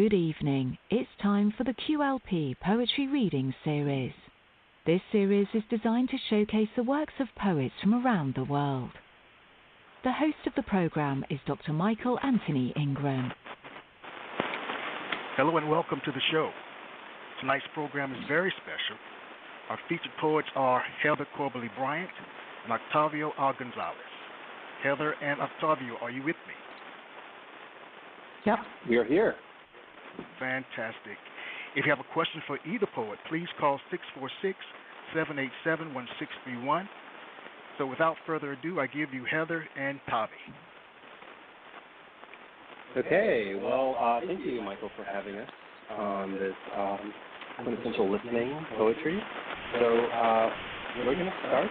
Good evening. It's time for the QLP Poetry Reading Series. This series is designed to showcase the works of poets from around the world. The host of the program is Dr. Michael Anthony Ingram. Hello and welcome to the show. Tonight's program is very special. Our featured poets are Heather Corbally Bryant and Octavio González. Heather and Octavio, are you with me? Yep, we are here. Fantastic. If you have a question for either poet, please call 646-787-1631. So without further ado, I give you Heather and Tavi. Okay, well, thank you, Michael, for having us on this quintessential listening poetry. So we're going to start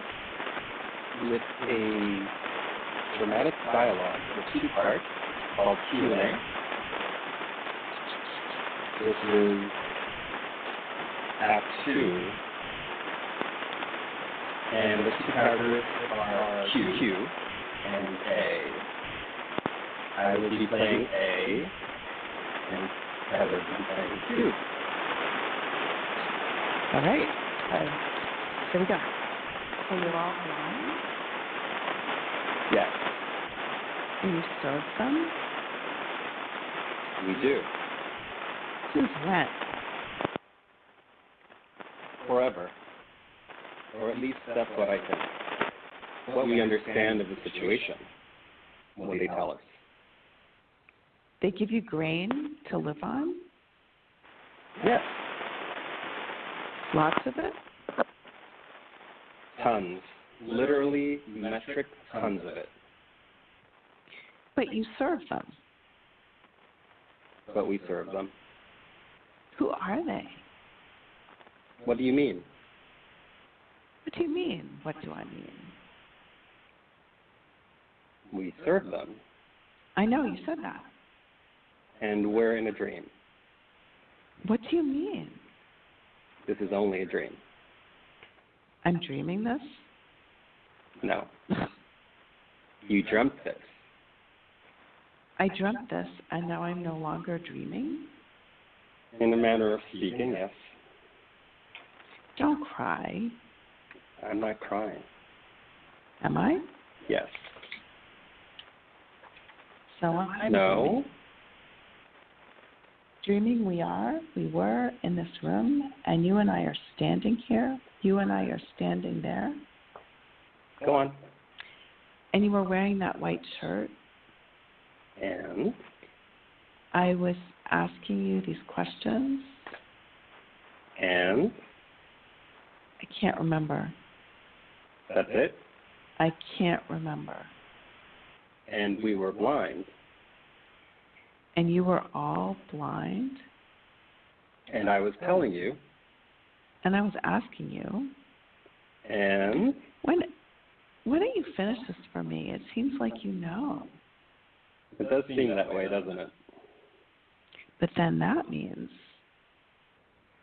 with a dramatic dialogue with two parts called Q&A. This is Act 2, and the two characters are Q and A. I will be playing A, and Heather will be playing Q. All right. Here we go. So you're all blind? Yes. And you serve them? We do. Since when? Forever. Or at least that's what I think. What we understand of the situation, what they tell us. They give you grain to live on? Yes. Lots of it? Tons. Literally metric tons of it. But you serve them. But we serve them. Who are they? What do you mean? What do you mean? What do I mean? We serve them. I know, you said that. And we're in a dream. What do you mean? This is only a dream. I'm dreaming this? No. You dreamt this. I dreamt this, and now I'm no longer dreaming? In a manner of speaking, yes. Don't cry. I'm not crying. Am I? Yes. So I'm No. Dreaming we were in this room, and you and I are standing here. You and I are standing there. Go on. And you were wearing that white shirt. And? I was asking you these questions. And? I can't remember. That's it? I can't remember. And we were blind. And you were all blind? And I was telling you. And I was asking you. And? Why don't you finish this for me? It seems like you know. It does seem that way, doesn't it? But then that means...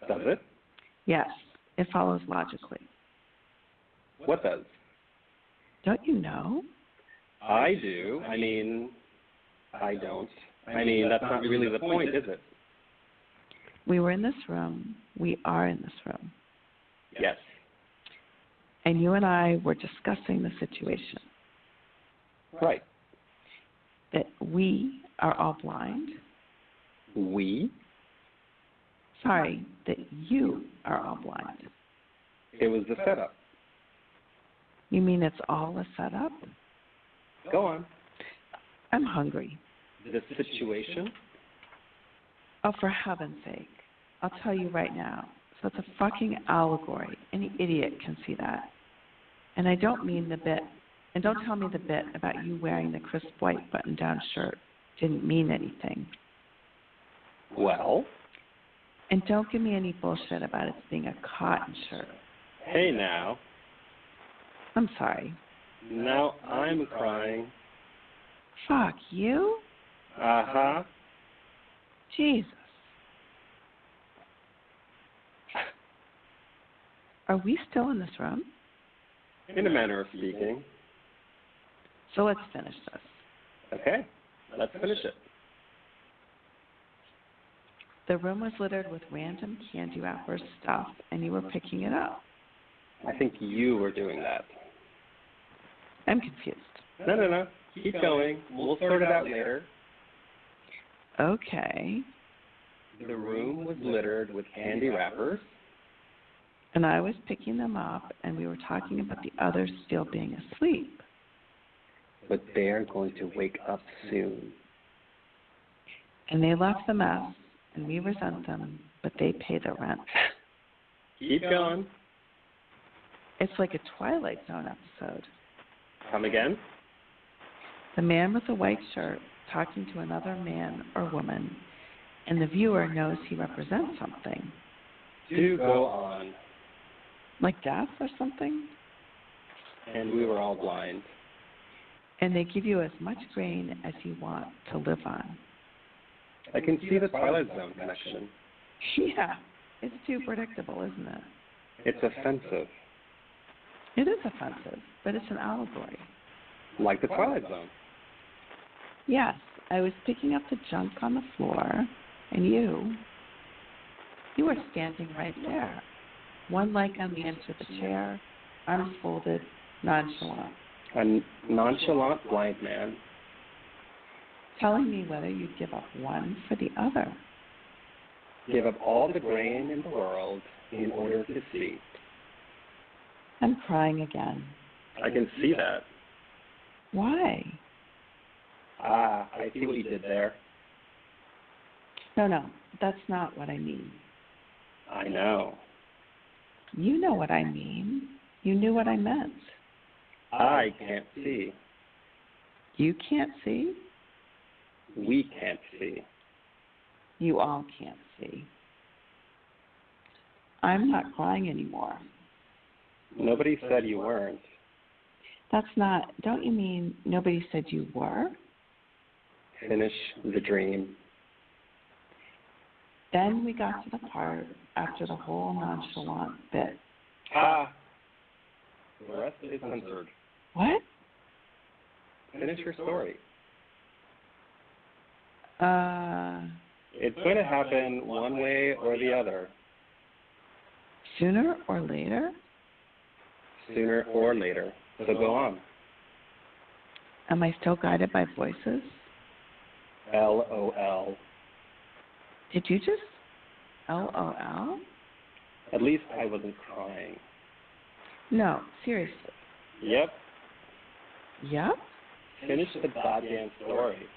Does it? Yes, it follows logically. What does? Don't you know? I do. I mean, I don't. I mean, that's not really the point, is it? We were in this room. We are in this room. Yes. And you and I were discussing the situation. Right. That we are all blind. We? Sorry, that you are all blind. It was the setup. You mean it's all a setup? Go on. I'm hungry. The situation? Oh, for heaven's sake. I'll tell you right now. So it's a fucking allegory. Any idiot can see that. And I don't mean the bit. And don't tell me the bit about you wearing the crisp white button-down shirt. Didn't mean anything. Well? And don't give me any bullshit about it being a cotton shirt. Hey, now. I'm sorry. Now I'm crying. Fuck you? Uh-huh. Jesus. Are we still in this room? In a manner of speaking. So let's finish this. Okay, let's finish it. The room was littered with random candy wrappers, stuff, and you were picking it up. I think you were doing that. I'm confused. No. Keep going. We'll sort it out later. Okay. The room was littered with candy wrappers. And I was picking them up, and we were talking about the others still being asleep. But they're going to wake up soon. And they left the mess, and we resent them, but they pay the rent. Keep going. It's like a Twilight Zone episode. Come again? The man with the white shirt talking to another man or woman, and the viewer knows he represents something. Do go on. Like death or something? And we were all blind. And they give you as much grain as you want to live on. I can see the Twilight Zone connection. Yeah, it's too predictable, isn't it? It's offensive. It is offensive, but it's an allegory. Like the Twilight Zone. Yes, I was picking up the junk on the floor, and you were standing right there. One leg on the edge of the chair, arms folded, nonchalant. A nonchalant blind man. Telling me whether you'd give up one for the other. Give up all the grain in the world in order to see. I'm crying again. I can see that. Why? I see what you did there. No, that's not what I mean. I know. You know what I mean. You knew what I meant. I can't see. You can't see? We can't see. You all can't see. I'm not crying anymore. Nobody said you weren't. That's not, don't you mean nobody said you were? Finish the dream. Then we got to the part after the whole nonchalant bit. The rest is censored. What? Finish your story. It's going to happen one way or the other. Sooner or later? Sooner or later. So go on. Am I still guided by voices? LOL. Did you just LOL? At least I wasn't crying. No, seriously. Yep. Yep? Finish the goddamn story.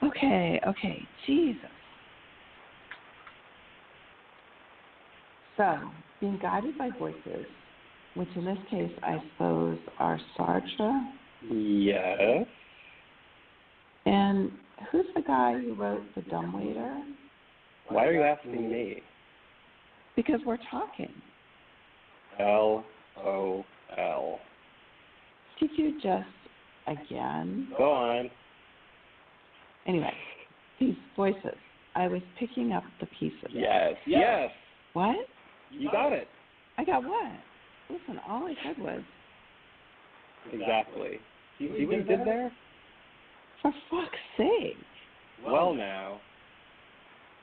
Okay, Jesus. So, being guided by voices, which in this case I suppose are Sartre. Yes. And who's the guy who wrote The Dumbwaiter? Why are you asking me? Because we're talking. LOL. Did you just again? Go on. Anyway, these voices. I was picking up the pieces. Yes. What? You got it. I got what? Listen, all I said was... Exactly. See what you did there? For fuck's sake. Well, now.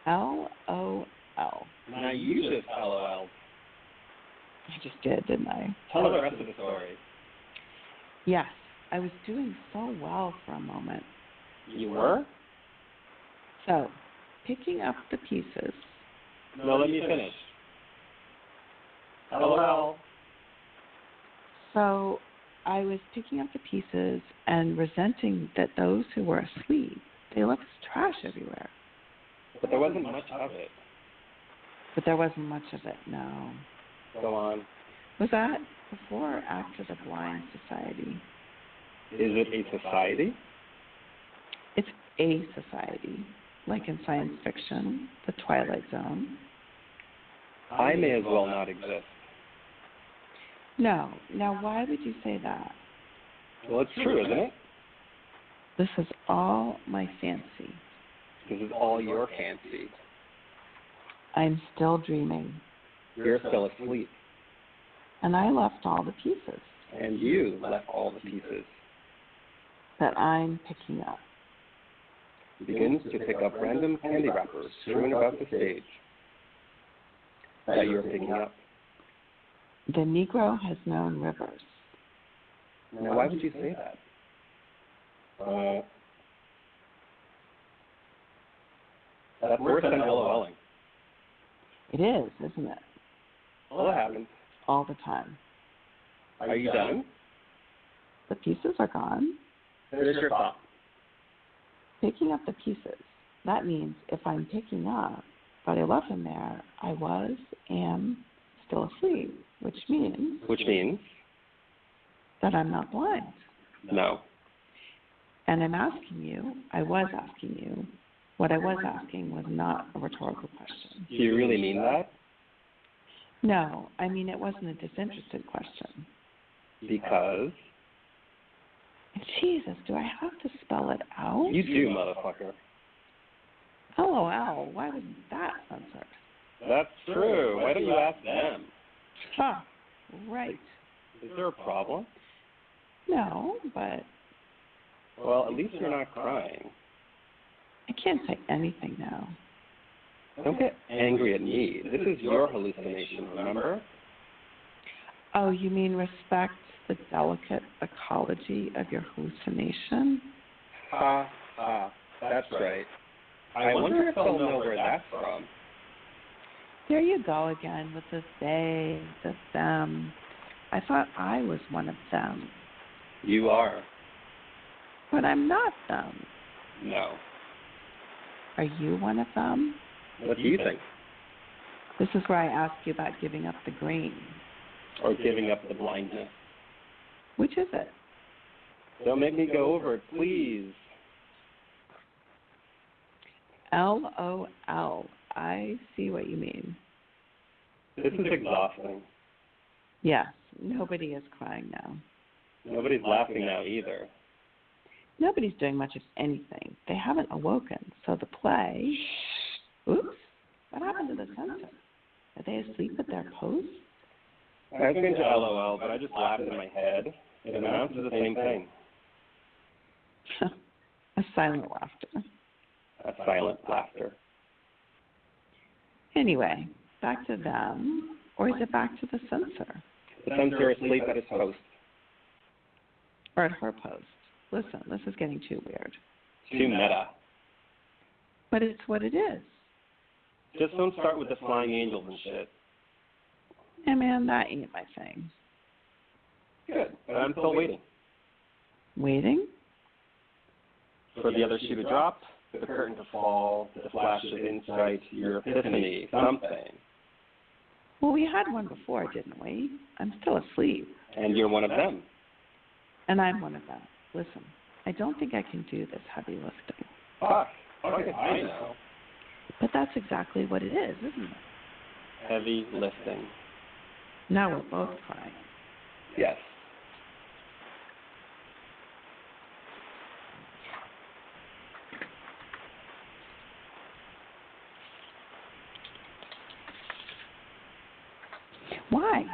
LOL. Now you just LOL. I just did, didn't I? Tell the rest of the story. Yes, I was doing so well for a moment. You were? So, picking up the pieces. No, let me finish. LOL. So, I was picking up the pieces and resenting that those who were asleep, they left trash everywhere. But there wasn't much of it. But there wasn't much of it, no. Go on. Was that before or after the Blind Society? Is it a society? It's a society, like in science fiction, the Twilight Zone. I may as well not exist. No. Now, why would you say that? Well, it's true, isn't it? This is all my fancy. This is all your fancy. I'm still dreaming. You're still asleep. And I left all the pieces. And you left all the pieces. That I'm picking up. begins to pick up random candy wrappers strewn about the stage that you're picking up. The Negro has known rivers. Now, why would you say that? That's worse than LOLing. It is, isn't it? Well, that happens. All the time. Are you done? The pieces are gone. Finish your thought. Picking up the pieces. That means if I'm picking up, but I left them there, I am still asleep, which means that I'm not blind. No. And I was asking you, what I was asking was not a rhetorical question. Do you really mean that? No, I mean it wasn't a disinterested question. Because? Jesus, do I have to spell it out? You do, motherfucker. LOL, why was that censored? That's true. Why don't you ask them? Huh, right. Is there a problem? No, but... Well, at least you're not crying. I can't say anything now. Don't get angry at me. This is your hallucination, remember? Oh, you mean respect the delicate ecology of your hallucination? That's right. I wonder if they'll know where that's from. There you go again with the they, the them. I thought I was one of them. You are. But I'm not them. No. Are you one of them? What do you think? This is where I ask you about giving up the green. Or giving up the blindness. Which is it? Don't make me go over it, please. LOL. I see what you mean. This is exhausting. Yes, nobody is crying now. Nobody's laughing now either. Nobody's doing much of anything. They haven't awoken, so the play... Oops, what happened to the censor? Are they asleep at their post? I was going to LOL, but I just laughed in my head. It amounts to the same thing. A silent laughter. A silent laughter. Anyway, back to them, or is it back to the censor? The censor asleep at his post. Or at her post. Listen, this is getting too weird. Too meta. But it's what it is. Just don't start with the flying angels and shit. Yeah, man, that ain't my thing. Good, but I'm still waiting. Waiting? For the other shoe to drop, the curtain to fall, the flash of insight, your epiphany, something. Well, we had one before, didn't we? I'm still asleep. And you're one of them. And I'm one of them. Listen, I don't think I can do this heavy lifting. Fuck I know. But that's exactly what it is, isn't it? Heavy lifting. Now we're both crying. Yes. Why?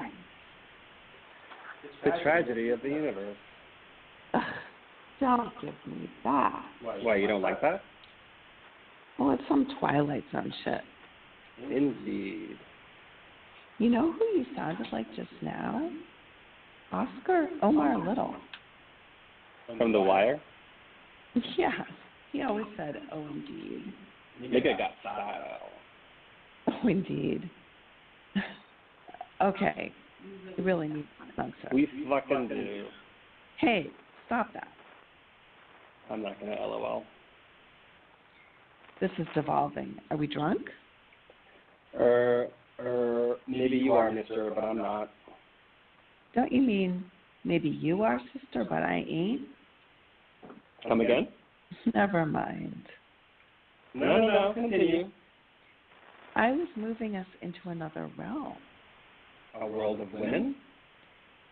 The tragedy of the universe. Ugh, don't give me that. Why, you don't like that? Well, it's some Twilight Zone shit. Indeed. You know who you sounded like just now? Omar Little. From The Wire? Yeah, he always said, oh, indeed. Nigga got style. Oh, indeed. Okay, you really need to censor. We fucking do. Hey, stop that. I'm not going to LOL. This is devolving. Are we drunk? Maybe you are, mister, but I'm not. Don't you mean maybe you are, sister, but I ain't? Come again? Never mind. No, continue. I was moving us into another realm. A world of women?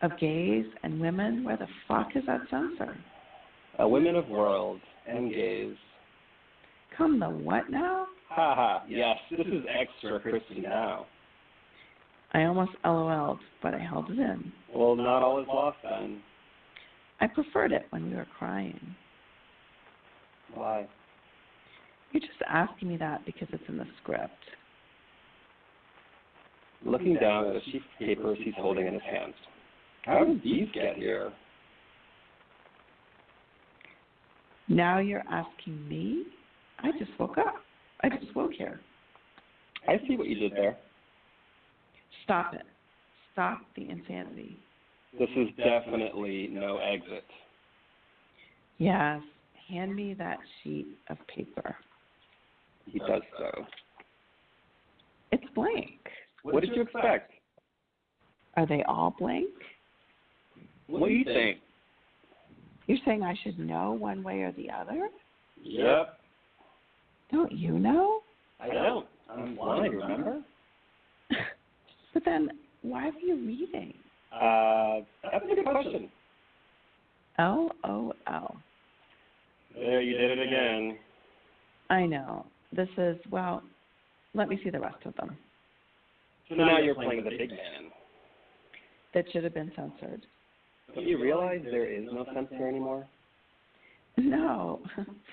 Of gays and women? Where the fuck is that censor? A women of world and gays. Come the what now? Haha, yes, this is extra crispy now. I almost LOL'd, but I held it in. Well, not all is lost then. I preferred it when we were crying. Why? asking me that because it's in the script. Looking down at a sheaf of papers he's holding in his hands. How did these get here? Now you're asking me? I just woke up. I just woke here. I see what you did there. Stop it. Stop the insanity. This is definitely no exit. Yes. Hand me that sheet of paper. He does so. It's blank. What did you expect? Are they all blank? What do you think? You're saying I should know one way or the other? Yep. Don't you know? I don't. I'm blind, remember? But then, why are you reading? That's a good question. LOL. There, you did it again. I know. This is, well, let me see the rest of them. So now you're playing the big man. That should have been censored. Don't you realize there is no censor anymore? No.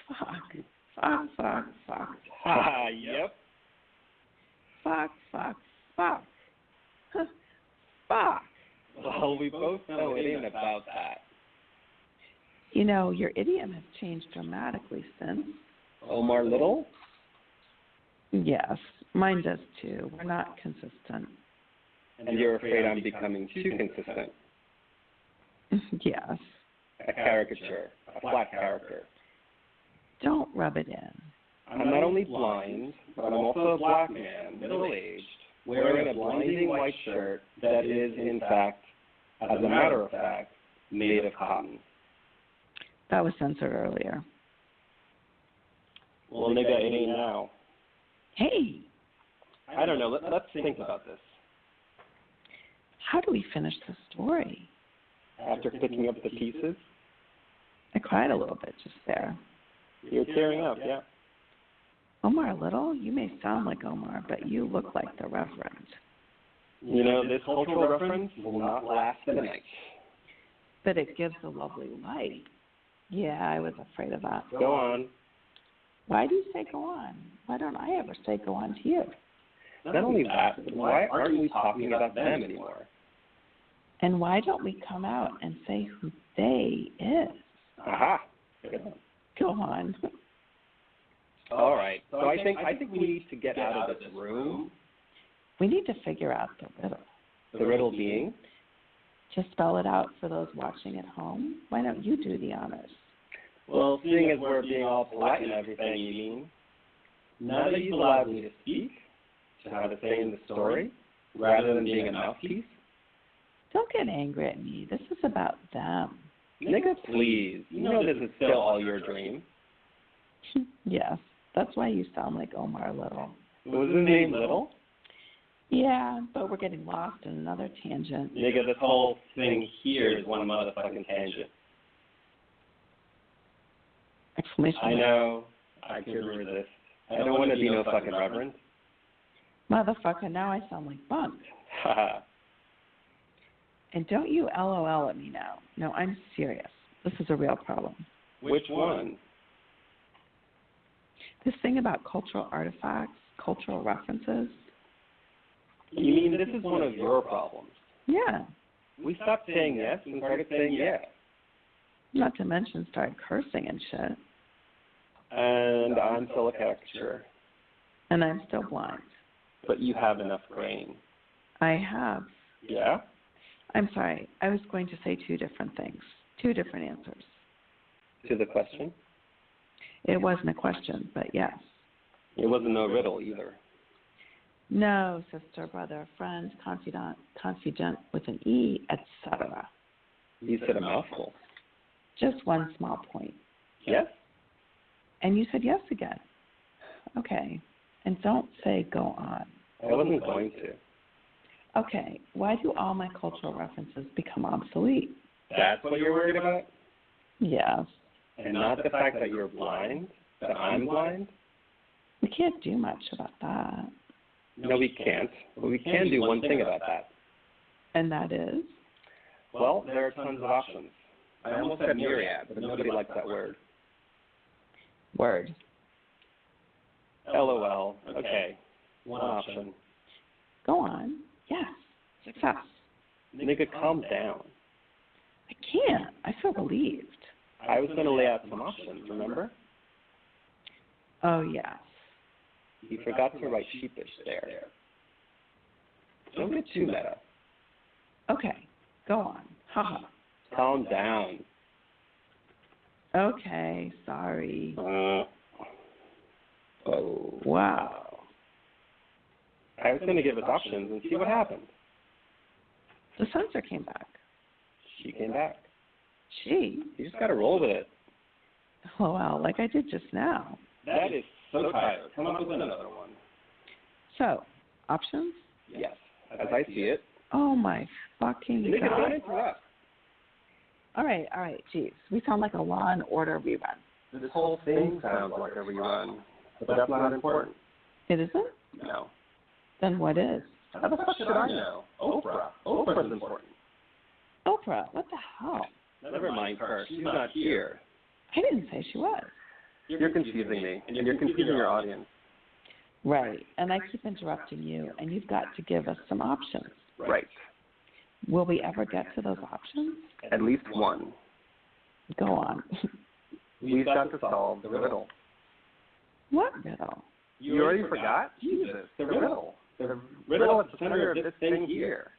Fuck. Ha, yep. Fuck. Fuck. Well, we both know it ain't about that. You know, your idiom has changed dramatically since. Omar Little? Yes, mine does too. We're not consistent. And you're afraid I'm becoming too consistent. Yes. A caricature, a flat character. Don't rub it in. I'm not only blind, but I'm also a black man, middle-aged, wearing a blinding white shirt that is, in fact, as a matter of fact, made of cotton. That was censored earlier. Well, nigga, it ain't now. Hey! I don't know. Let's think about this. How do we finish the story? After picking up the pieces? I cried a little bit just there. You're tearing up, yeah. Omar Little? You may sound like Omar, but you look like the Reverend. You know, this cultural reference will not last the night. But it gives a lovely light. Yeah, I was afraid of that. Go on. Why do you say go on? Why don't I ever say go on to you? Not only that, but why aren't we talking about them anymore? And why don't we come out and say who they is? Aha. Go on. All right. So I think we need to get out of this room. We need to figure out the riddle. The riddle being? To spell it out for those watching at home, why don't you do the honors? Well, seeing as we're being all polite and everything, you mean? Now that you've allowed me to speak, to have a say in the story, rather than being a mouthpiece? Don't get angry at me. This is about them. Nigga, please. You know this is still all your dream. Yes, that's why you sound like Omar Little. Was his name Little? Yeah, but we're getting lost in another tangent. Nigga, this whole thing here is one motherfucking tangent. Exclamation I know. I could resist. I don't want to be no fucking reverend. Motherfucker, now I sound like Bunk. Haha. And don't you LOL at me now. No, I'm serious. This is a real problem. Which one? This thing about cultural artifacts, cultural references. You mean this is one of your problems? Yeah. We stopped saying yes and started saying yeah. Not to mention started cursing and shit. And I'm still a caricature. And I'm still blind. But you have enough grain. I have. Yeah? I'm sorry. I was going to say two different things. Two different answers. To the question? It wasn't a question, but yes. It wasn't no riddle either. No, sister, brother, friend, confidant with an E, etc. You said a mouthful. Just one small point. Yes? And you said yes again. Okay. And don't say go on. I wasn't going to. Okay. Why do all my cultural references become obsolete? That's what you're worried about? Yes. And not the fact that you're blind? That I'm blind? We can't do much about that. No, we can't. But we can do one thing about that. And that is? Well, there are tons of options. I almost said myriad, but nobody likes that word. Word. LOL. Okay. One option. Go on. Yes. Success. Nigga, calm down. I can't. I feel relieved. I was going to lay out some options, remember? Oh, yes. You forgot to write sheepish there. Don't get too meta. Okay. Go on. Haha. Calm down. Okay. Sorry. Oh. Wow. I was going to give us options and see what happened. The censor came back. She came back. She? You just got to roll with it. Oh, wow. Like I did just now. That is so tired. Come up with another one. So, options? Yes. As I see it. Oh, my fucking Nigga, God. don't interrupt. All right. Jeez. We sound like a Law and Order rerun. This whole thing sounds like a rerun, but that's not important. It isn't? No. Then what is? How the fuck should I know? Oprah. Oprah's important. Oprah? What the hell? Never mind her. She's not here. I didn't say she was. You're confusing me, and you're confusing your audience. Right. And I keep interrupting you, and you've got to give us some options. Right. Will we ever get to those options? At least one. Go on. We've got to solve the riddle. What riddle? You already forgot? Jesus, the riddle. The riddle at the center of this thing here.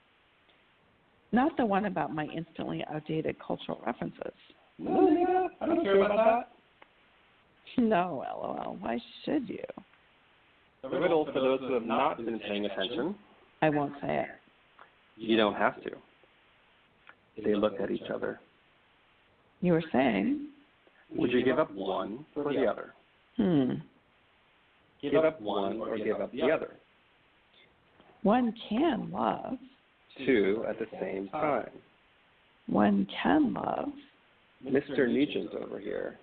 Not the one about my instantly outdated cultural references. No, nigga, I don't care about that. No, LOL. Why should you? The riddle, for those who have not been paying attention. I won't say it. You don't have to. They looked at each other. You were saying? Would you give up one for the other? Give up one or give up the other? One can love. Two at the same time. One can love. Mr. Nugent over here.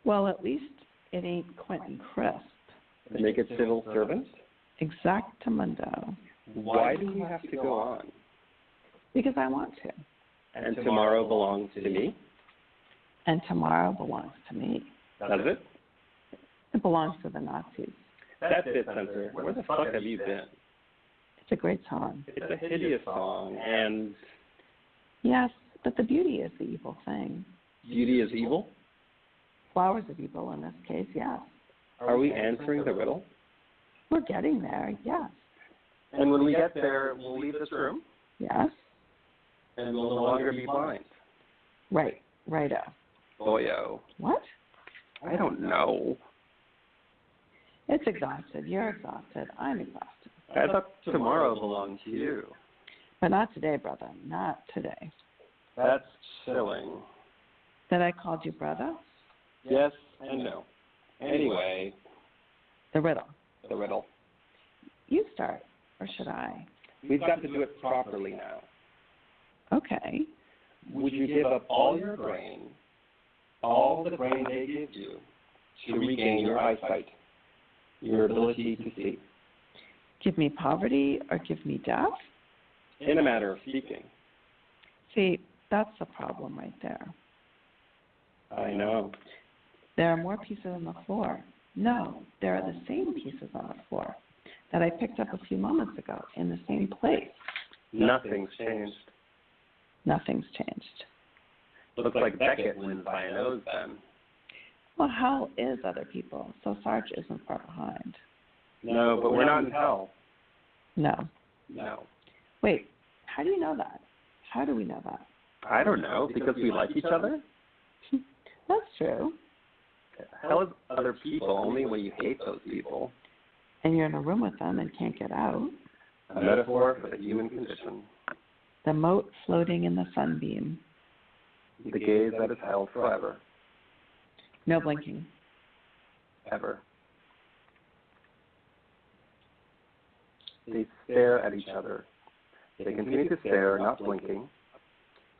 Well, at least it ain't Quentin Crisp. Make it civil servant? Exactamundo. Why do we have to go on? Because I want to. And tomorrow belongs to me? And tomorrow belongs to me. Does it? It belongs to the Nazis. That's it, censor. Where the fuck have you been? It's a great song. It's a hideous song, and... Yes, but the beauty is the evil thing. Beauty is evil? Flowers of evil in this case, yes. Are we answering the riddle? We're getting there, yes. And when we get there, we'll leave this room? Yes. And we'll no longer be blind? Right, righto. Boyo. What? I don't know. It's exhausted. You're exhausted. I'm exhausted. I thought tomorrow belonged to you. But not today, brother. Not today. That's chilling. That I called you brother? Yes and no. Anyway. The riddle. The riddle. You start, or should I? We've got to do it properly now. Okay. Would you give up all your brain, all the brain they give you, to regain your eyesight, your ability to see? Give me poverty or give me death? In a matter of speaking. See, that's the problem right there. I know. There are more pieces on the floor. No, there are the same pieces on the floor that I picked up a few moments ago in the same place. Nothing's changed. Nothing's changed. Looks like Beckett wins by a nose then. Well, hell is other people, so Sarge isn't far behind. No, but we're not in hell. No. No. Wait, how do you know that? How do we know that? I don't know, because we like each other? That's true. Hell is other people only when you hate those people. And you're in a room with them and can't get out. A metaphor for the human condition. The mote floating in the sunbeam. The gaze that is held forever. No blinking. Ever. They stare at each other. They continue to stare, not blinking.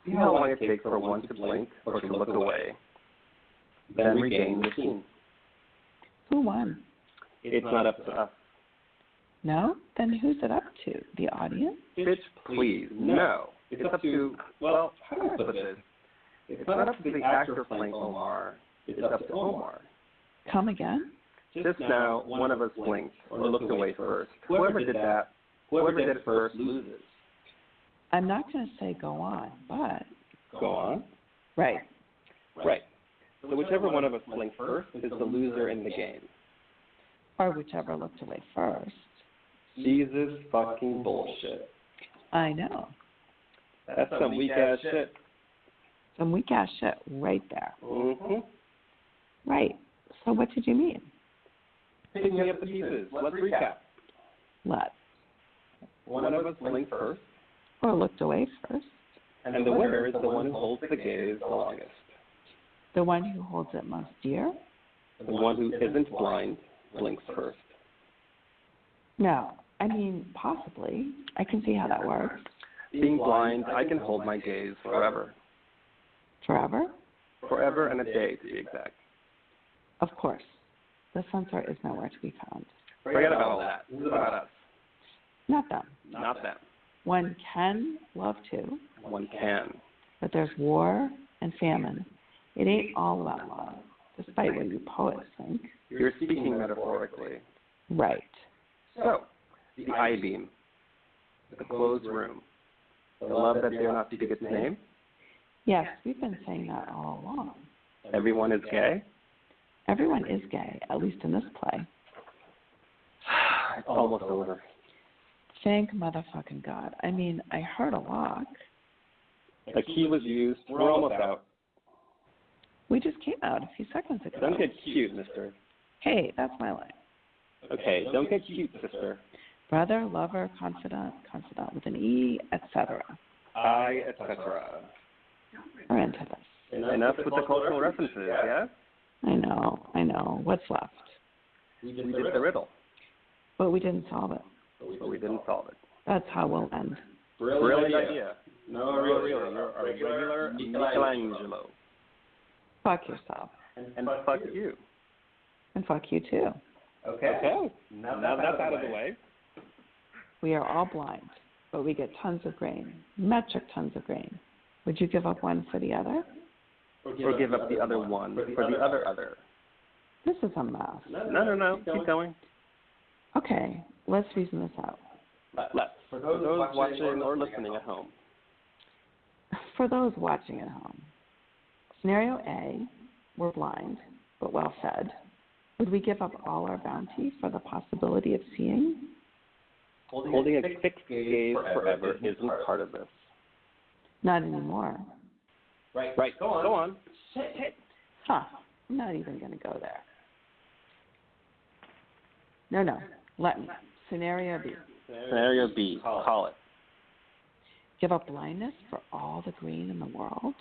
See how long it takes for one to blink or to look away. Then regain the scene. Who won? It's not up to us. No? Then who's it up to? The audience? Bitch, please, no. It's up to, well, how do I put this? It's not up to the actor playing Omar. It's up to Omar. Come again? Just now, one of us blinked or looked away first. Whoever did it first loses. I'm not going to say go on, but... Go on? Right. Right. So whichever one of us blinked first is the loser in the game. Or whichever looked away first. Jesus fucking bullshit. I know. That's some weak-ass shit. Some weak-ass shit right there. Mm-hmm. Right. So what did you mean? Picking up the pieces. Let's recap. Let's. One of us blinked first. Or looked away first. And the winner is the one who holds the gaze the longest. The one who holds it most dear? The one who isn't blind blinks first. No. I mean, possibly. I can see how that works. Being blind, I can hold my gaze forever. Forever? Forever and a day, to be exact. Of course. The censor is nowhere to be found. Forget about all that. It's about us. Not them. Not them. One can love too. One can. But there's war and famine. It ain't all about love, despite what you poets think. You're speaking metaphorically. Right. So, the I-beam, the closed room, the love that dare not speak its name. Yes, we've been saying that all along. Everyone is gay? Everyone is gay, at least in this play. It's almost over. Thank motherfucking God. I mean, I heard a lock. A key was used. We're almost out. We just came out a few seconds ago. Don't get cute, mister. Hey, that's my line. Okay, don't get cute, sister. Brother, lover, confidant with an E, etc. etc. We're into this. Enough with the cultural references, yeah? I know. What's left? We did the riddle. But we didn't solve it. But we didn't solve it. That's how we'll end. Brilliant idea. No, really, you're a regular Michelangelo. Fuck yourself. And fuck you. And fuck you too. Okay. Now that's out of the way. We are all blind, but we get tons of grain, metric tons of grain. Would you give up one for the other? Or give up the other one for the other. This is a mess. No. Keep going. Okay, let's reason this out. Let's. For those watching or listening at home. For those watching at home. Scenario A, we're blind, but well fed. Would we give up all our bounty for the possibility of seeing? Holding a fixed gaze forever isn't part of this. Not anymore. Right. Go on. Shit. Huh. I'm not even going to go there. No. Let me. Scenario B. Scenario B. Call it. Give up blindness for all the green in the world?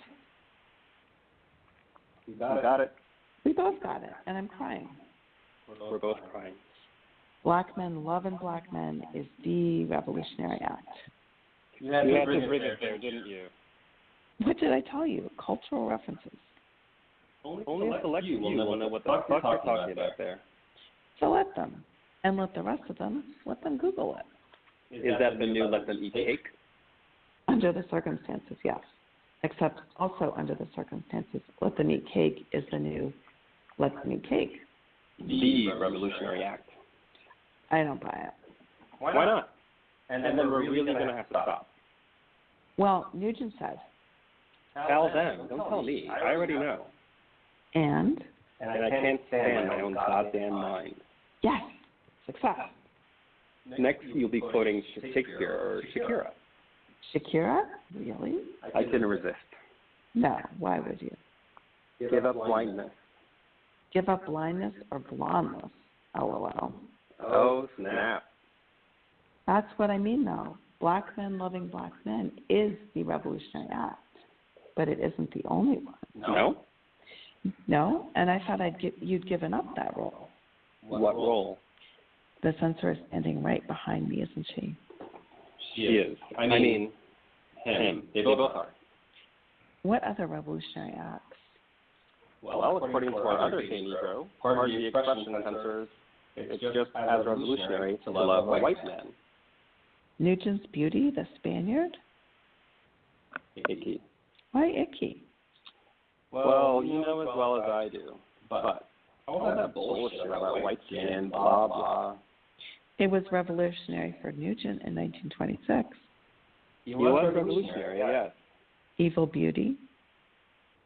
You got it. We both got it, and I'm crying. We're both crying. Black men loving black men is the Revolutionary Act. You had to bring it there, didn't you? What did I tell you? Cultural references. Only a select few will know what the fuck you're talking about there. So let them. And let the rest of them, let them Google it. Is that the new let them eat cake? Under the circumstances, yes. Except also under the circumstances, let them eat cake is the new let them eat cake. The Revolutionary Act. I don't buy it. Why not? And then we're really going to have to stop. Well, Nugent said. Tell them. Don't tell me. I already know. And I can't stand my own goddamn mind. Yes. Success. Next, you'll be quoting Shakespeare or Shakira. Shakira? Really? I couldn't resist. No. Why would you? Give up blindness. Give up blindness or blondness? LOL. Oh, snap. That's what I mean, though. Black men loving black men is the Revolutionary Act, but it isn't the only one. No? No? And I thought you'd given up that role. What role? The censor is standing right behind me, isn't she? She is. I mean, him. They both are. What other Revolutionary Acts? Well, according to our other gay Negro, part of the expression censors, it's just as revolutionary to love a white man. Nugent's Beauty, the Spaniard? Icky. Why icky? Well, you know as well as I do. But All that bullshit about white skin, blah, blah. It was revolutionary for Nugent in 1926. He was revolutionary, yes. Evil Beauty.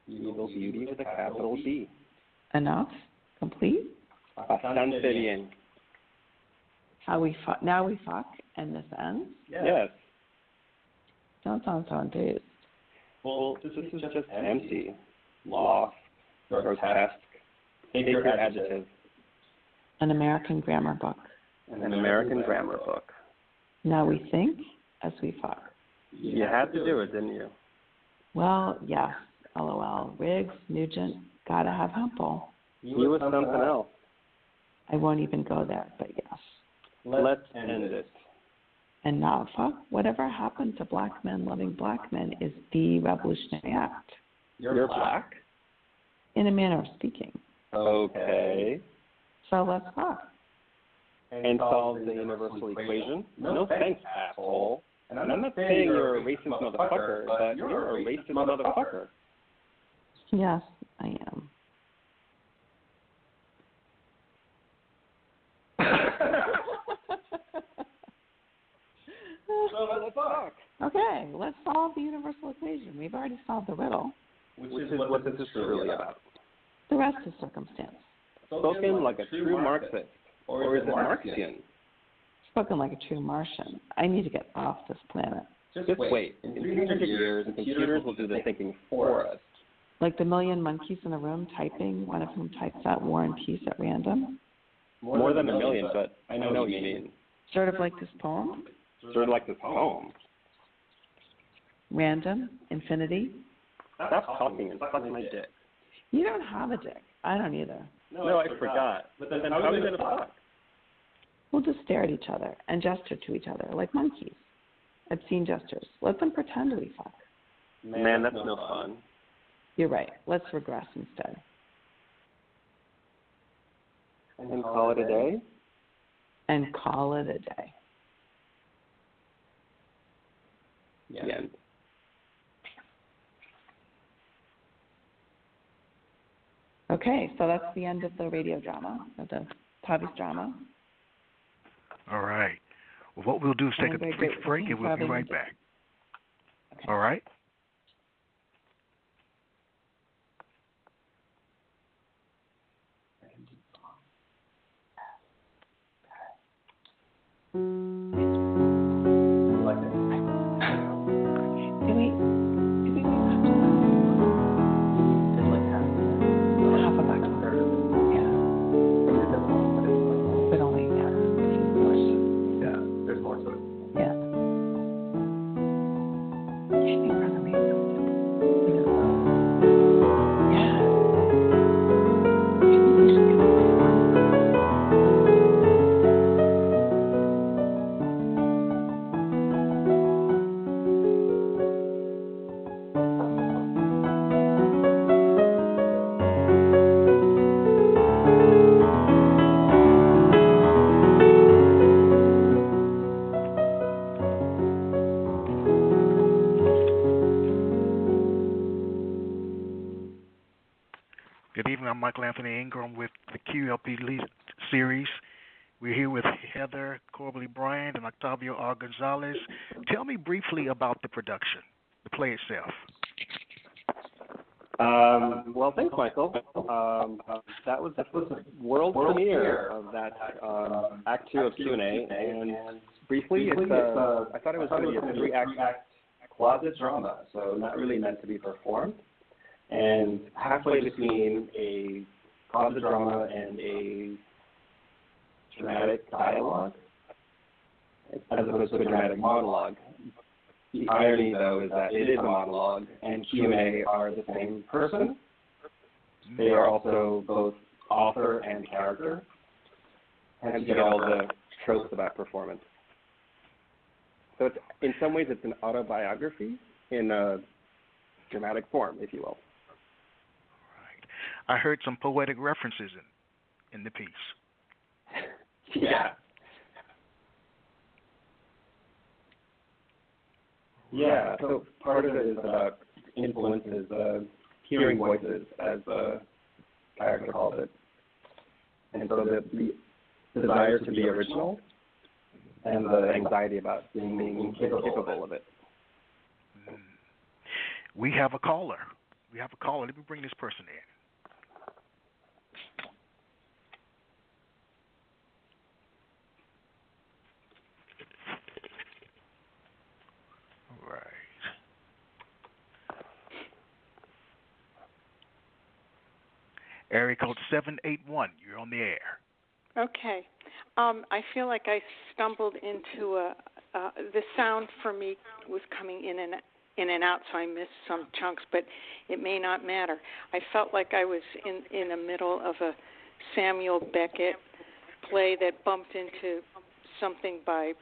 Evil Beauty with a capital B. Enough? Complete? Bastante bien. How we fuck, now we fuck, and this ends? Yes. Don't sound so enthused. Well, this is just empty. Lost, grotesque, take your adjective. An American grammar book. An American grammar book. Now we think as we fuck. You had to do it, didn't you? Well, yes. LOL. Riggs, Nugent, gotta have Hempel. He was something else. I won't even go there, but yes. Let's end it. And now fuck, whatever happened to black men loving black men is the revolutionary act. You're black? In a manner of speaking. Okay. So let's fuck. And solve the universal equation? No thanks, asshole. And I'm not saying you're a racist motherfucker, but you're a racist motherfucker. Yes, I am. So let's fuck. Okay, let's solve the universal equation. We've already solved the riddle. Which is what this is really about. The rest is circumstance. Spoken like a true Marxist. Or is it Marxian? Spoken like a true Martian. I need to get off this planet. Just wait. In 300 years, the computers will do the thinking for us. Like the million monkeys in a room typing, one of whom types out War and Peace at random? More than a million, but I know what you mean. Sort of like this poem? Sort of like this poem. Random? Infinity? Stop talking and suck my dick. You don't have a dick. I don't either. No, I forgot. But then how are we going to fuck? We'll just stare at each other and gesture to each other like monkeys. Obscene gestures. Let them pretend we fuck. Man, that's no fun. You're right. Let's regress instead. And call it a day? And call it a day. The end. Okay, so that's the end of the radio drama, of the Tavi's drama. All right. Well, what we'll do is take a brief break and we'll be right back. Okay. All right? Good evening. I'm Michael Anthony Ingram with the QLP series. We're here with Heather Corbally Bryant and Octavio R. González. Tell me briefly about the production, the play itself. Well, thanks, Michael. That was the world premiere of that Act 2 of Q&A, and briefly, I thought it was going to be a 3-act closet drama, so not really meant to be performed. And halfway between a closet drama and a dramatic dialogue, as opposed to a dramatic monologue. The irony, though, is that it is a monologue, and Q&A are the same person. They are also both author and character, and you get all the tropes about performance. So it's, in some ways, it's an autobiography in a dramatic form, if you will. I heard some poetic references in the piece. Yeah. Yeah, so part of it is about influences, hearing voices, as the character calls it. And so the desire to be original and the anxiety about being incapable of it. We have a caller. Let me bring this person in. All right. Area code 781. You're on the air. Okay. I feel like I stumbled into the sound for me was coming in and out, so I missed some chunks, but it may not matter. I felt like I was in the middle of a Samuel Beckett play that bumped into something by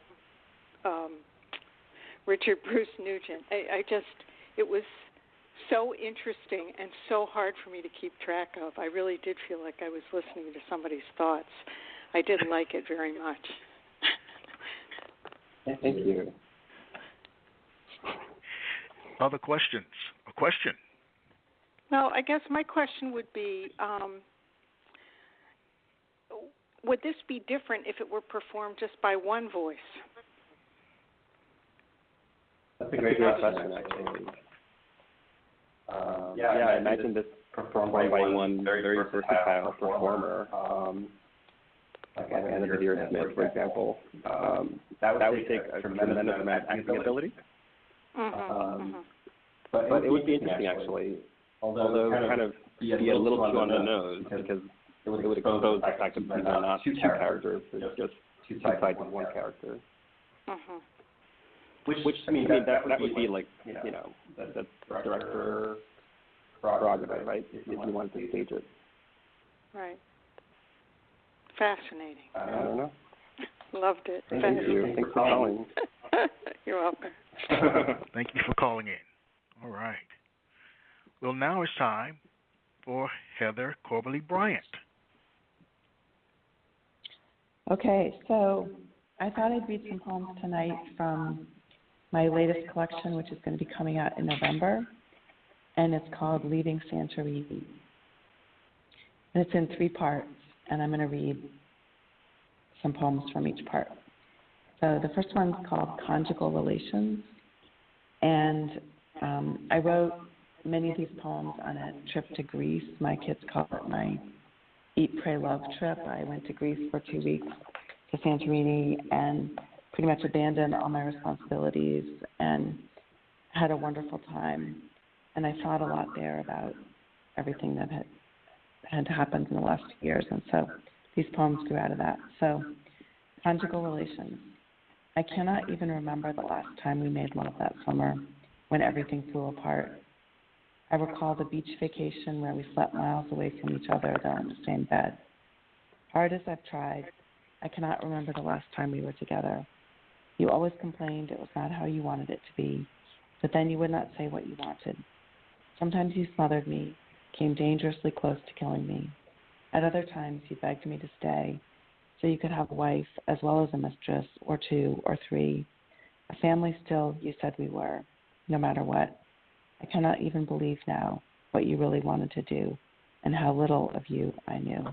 Richard Bruce Nugent. It was so interesting and so hard for me to keep track of. I really did feel like I was listening to somebody's thoughts. I did like it very much. Thank you. Other questions? A question? Well, I guess my question would be, would this be different if it were performed just by one voice? That's a great question, actually. I imagine this performed by one very versatile performer, like Anna Smith, for example. That would take a tremendous amount of acting ability. But it would be interesting, actually, although kind of be a little too on the nose, because it would expose the fact that these are not two characters, it's just two sides of one character. Which I mean, that would be like, the director prerogative, right? If you wanted to stage it. Right. Fascinating. I don't know. Loved it. Thank you. Thanks for calling. You're welcome. Thank you for calling in. All right. Well, now it's time for Heather Corbally Bryant. Okay, so I thought I'd read some poems tonight from my latest collection, which is going to be coming out in November, and it's called Leaving Santorini. And it's in 3 parts, and I'm going to read some poems from each part. So the first one's called Conjugal Relations, and I wrote many of these poems on a trip to Greece. My kids call it my Eat, Pray, Love trip. I went to Greece for 2 weeks to Santorini and pretty much abandoned all my responsibilities and had a wonderful time. And I thought a lot there about everything that had happened in the last few years, and so these poems grew out of that. So, Conjugal Relations. I cannot even remember the last time we made love that summer when everything flew apart. I recall the beach vacation where we slept miles away from each other, though in the same bed. Hard as I've tried, I cannot remember the last time we were together. You always complained it was not how you wanted it to be, but then you would not say what you wanted. Sometimes you smothered me, came dangerously close to killing me. At other times, you begged me to stay so you could have a wife as well as a mistress or 2 or 3. A family still, you said we were, no matter what. I cannot even believe now what you really wanted to do and how little of you I knew.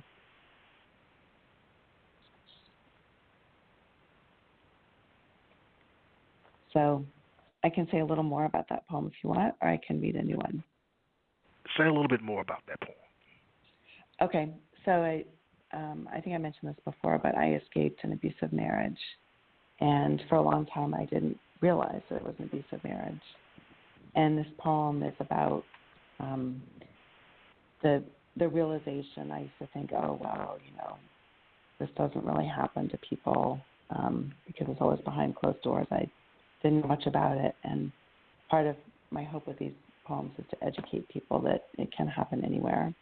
So I can say a little more about that poem if you want, or I can read a new one. Say a little bit more about that poem. Okay, so I think I mentioned this before, but I escaped an abusive marriage, and for a long time I didn't realize that it was an abusive marriage. And this poem is about the realization. I used to think, oh wow, this doesn't really happen to people because it's always behind closed doors. I didn't know much about it, and part of my hope with these poems is to educate people that it can happen anywhere.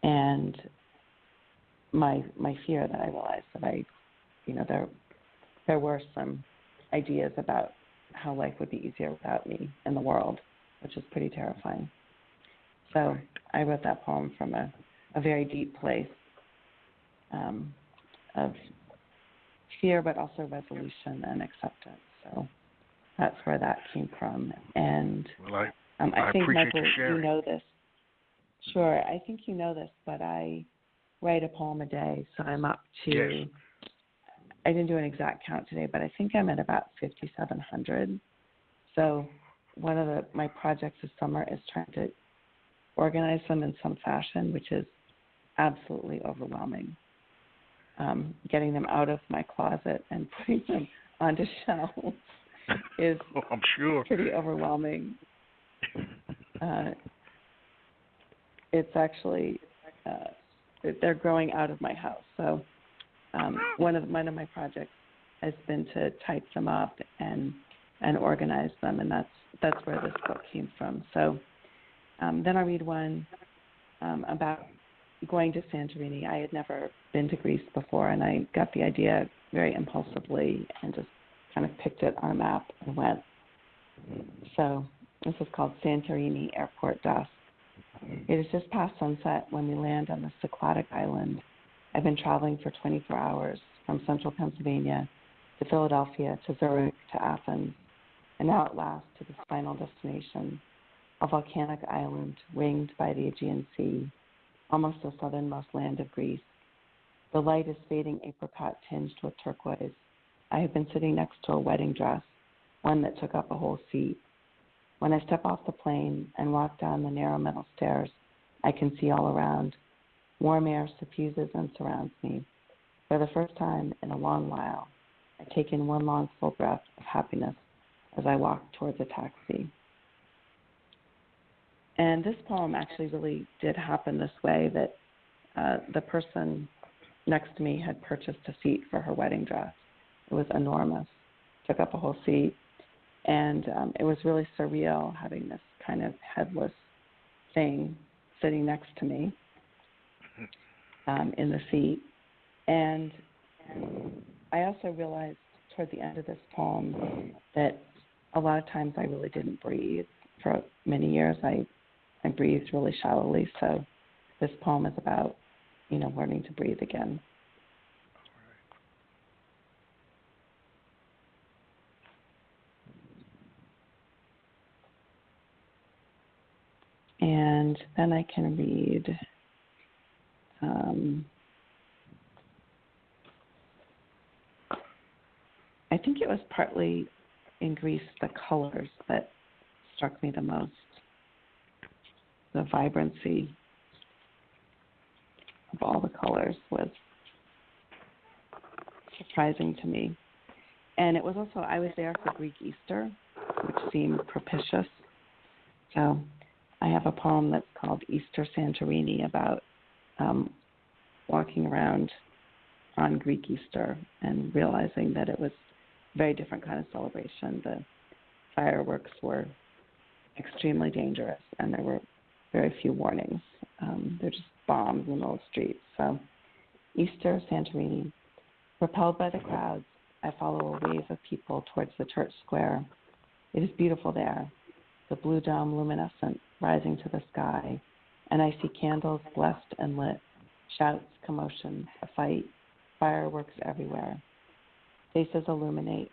And my fear that I realized that there were some ideas about how life would be easier without me in the world, which is pretty terrifying. So I wrote that poem from a very deep place of fear, but also resolution and acceptance. So that's where that came from. And well, I think, appreciate Michael, you sharing. you know this. Sure, I think you know this, but I write a poem a day, so I'm up to. Yes. I didn't do an exact count today, but I think I'm at about 5,700. So one of my projects this summer is trying to organize them in some fashion, which is absolutely overwhelming. Getting them out of my closet and putting them onto shelves is I'm sure. pretty overwhelming. It's actually they're growing out of my house. So one of my projects has been to type them up and organize them, and that's where this book came from. So then I read one about going to Santorini. I had never been to Greece before, and I got the idea very impulsively and just kind of picked it on a map and went. So this is called Santorini Airport Dusk. It is just past sunset when we land on this aquatic island. I've been traveling for 24 hours from central Pennsylvania to Philadelphia to Zurich to Athens, and now at last to this final destination, a volcanic island ringed by the Aegean Sea, almost the southernmost land of Greece. The light is fading apricot tinged with turquoise. I have been sitting next to a wedding dress, one that took up a whole seat. When I step off the plane and walk down the narrow metal stairs, I can see all around. Warm air suffuses and surrounds me. For the first time in a long while, I take in one long full breath of happiness as I walk towards a taxi. And this poem actually really did happen this way, that the person next to me had purchased a seat for her wedding dress. It was enormous, took up a whole seat, and it was really surreal having this kind of headless thing sitting next to me in the seat. And I also realized toward the end of this poem that a lot of times I really didn't breathe. For many years I breathed really shallowly, so this poem is about, learning to breathe again. And then I can read I think it was partly in Greece the colors that struck me the most. The vibrancy of all the colors was surprising to me. And it was also, I was there for Greek Easter, which seemed propitious. So I have a poem that's called Easter Santorini about walking around on Greek Easter and realizing that it was a very different kind of celebration. The fireworks were extremely dangerous, and there were very few warnings. They're just bombs in the middle of the streets. So Easter Santorini. Repelled by the crowds, I follow a wave of people towards the church square. It is beautiful there, the blue dome luminescent, rising to the sky, and I see candles blessed and lit, shouts, commotion, a fight, fireworks everywhere. Faces illuminate,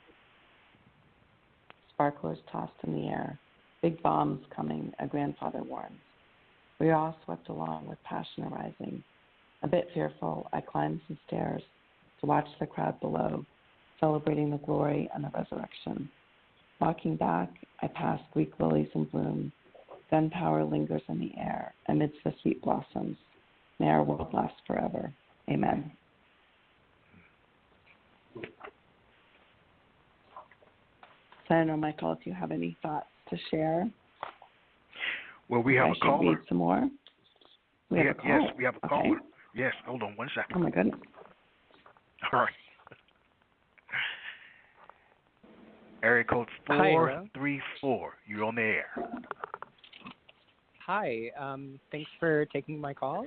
sparklers tossed in the air, big bombs coming, a grandfather warns. We are all swept along with passion arising. A bit fearful, I climb some stairs to watch the crowd below, celebrating the glory and the resurrection. Walking back, I pass Greek lilies in bloom. Gunpowder lingers in the air amidst the sweet blossoms. May our world last forever. Amen. So I don't know, Michael, if you have any thoughts to share. Well, we have a caller. Read some more. Yes, we have a caller. Yes, hold on one second. Oh, my goodness. All right. Area code 434. You're on the air. Hi. Thanks for taking my call.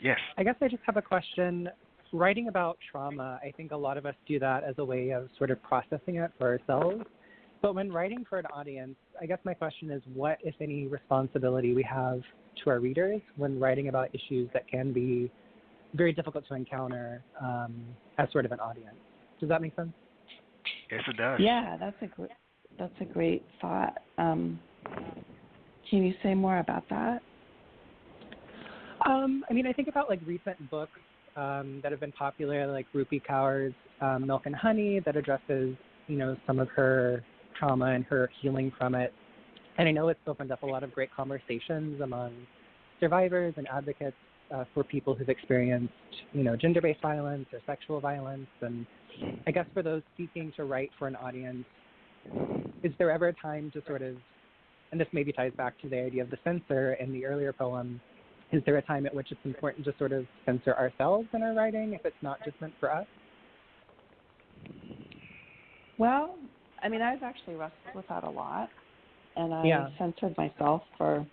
Yes. I guess I just have a question. Writing about trauma, I think a lot of us do that as a way of sort of processing it for ourselves. But when writing for an audience, I guess my question is what, if any, responsibility we have to our readers when writing about issues that can be very difficult to encounter as sort of an audience. Does that make sense? Yes, it does. Yeah, that's a great thought. Can you say more about that? I mean, I think about like recent books that have been popular, like Rupi Kaur's Milk and Honey, that addresses, some of her trauma and her healing from it. And I know it's opened up a lot of great conversations among survivors and advocates for people who've experienced, gender-based violence or sexual violence. And I guess for those seeking to write for an audience, is there ever a time to sort of, and this maybe ties back to the idea of the censor in the earlier poem, is there a time at which it's important to sort of censor ourselves in our writing if it's not just meant for us? Well, I mean, I've actually wrestled with that a lot, and I censored myself for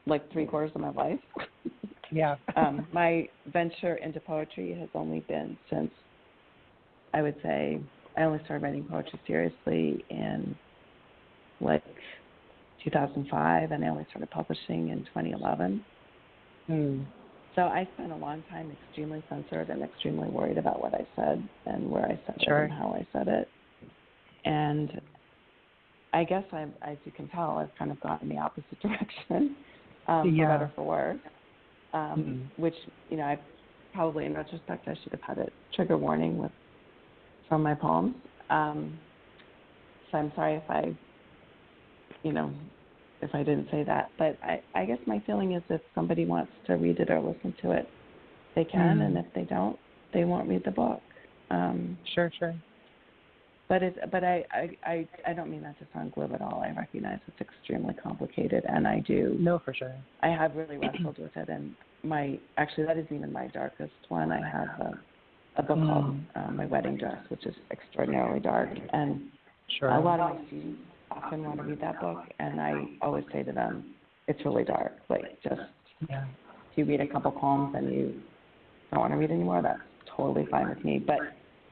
like 3/4 of my life. Yeah. My venture into poetry has only been since, I would say, I only started writing poetry seriously in like 2005, and I only started publishing in 2011. So I spent a long time extremely censored and extremely worried about what I said and where I said it and how I said it. And I guess, as you can tell, I've kind of gone in the opposite direction, for better or for worse, which, I probably, in retrospect, I should have had a trigger warning from my poems. So I'm sorry if I didn't say that. But I guess my feeling is if somebody wants to read it or listen to it, they can, and if they don't, they won't read the book. Sure. But I don't mean that to sound glib at all. I recognize it's extremely complicated, and I do. No, for sure. I have really wrestled with it, and that is even my darkest one. I have a book called My Wedding Dress, which is extraordinarily dark, and a lot of my students often want to read that book, and I always say to them, it's really dark. Like, just if you read a couple poems and you don't want to read anymore, that's totally fine with me. But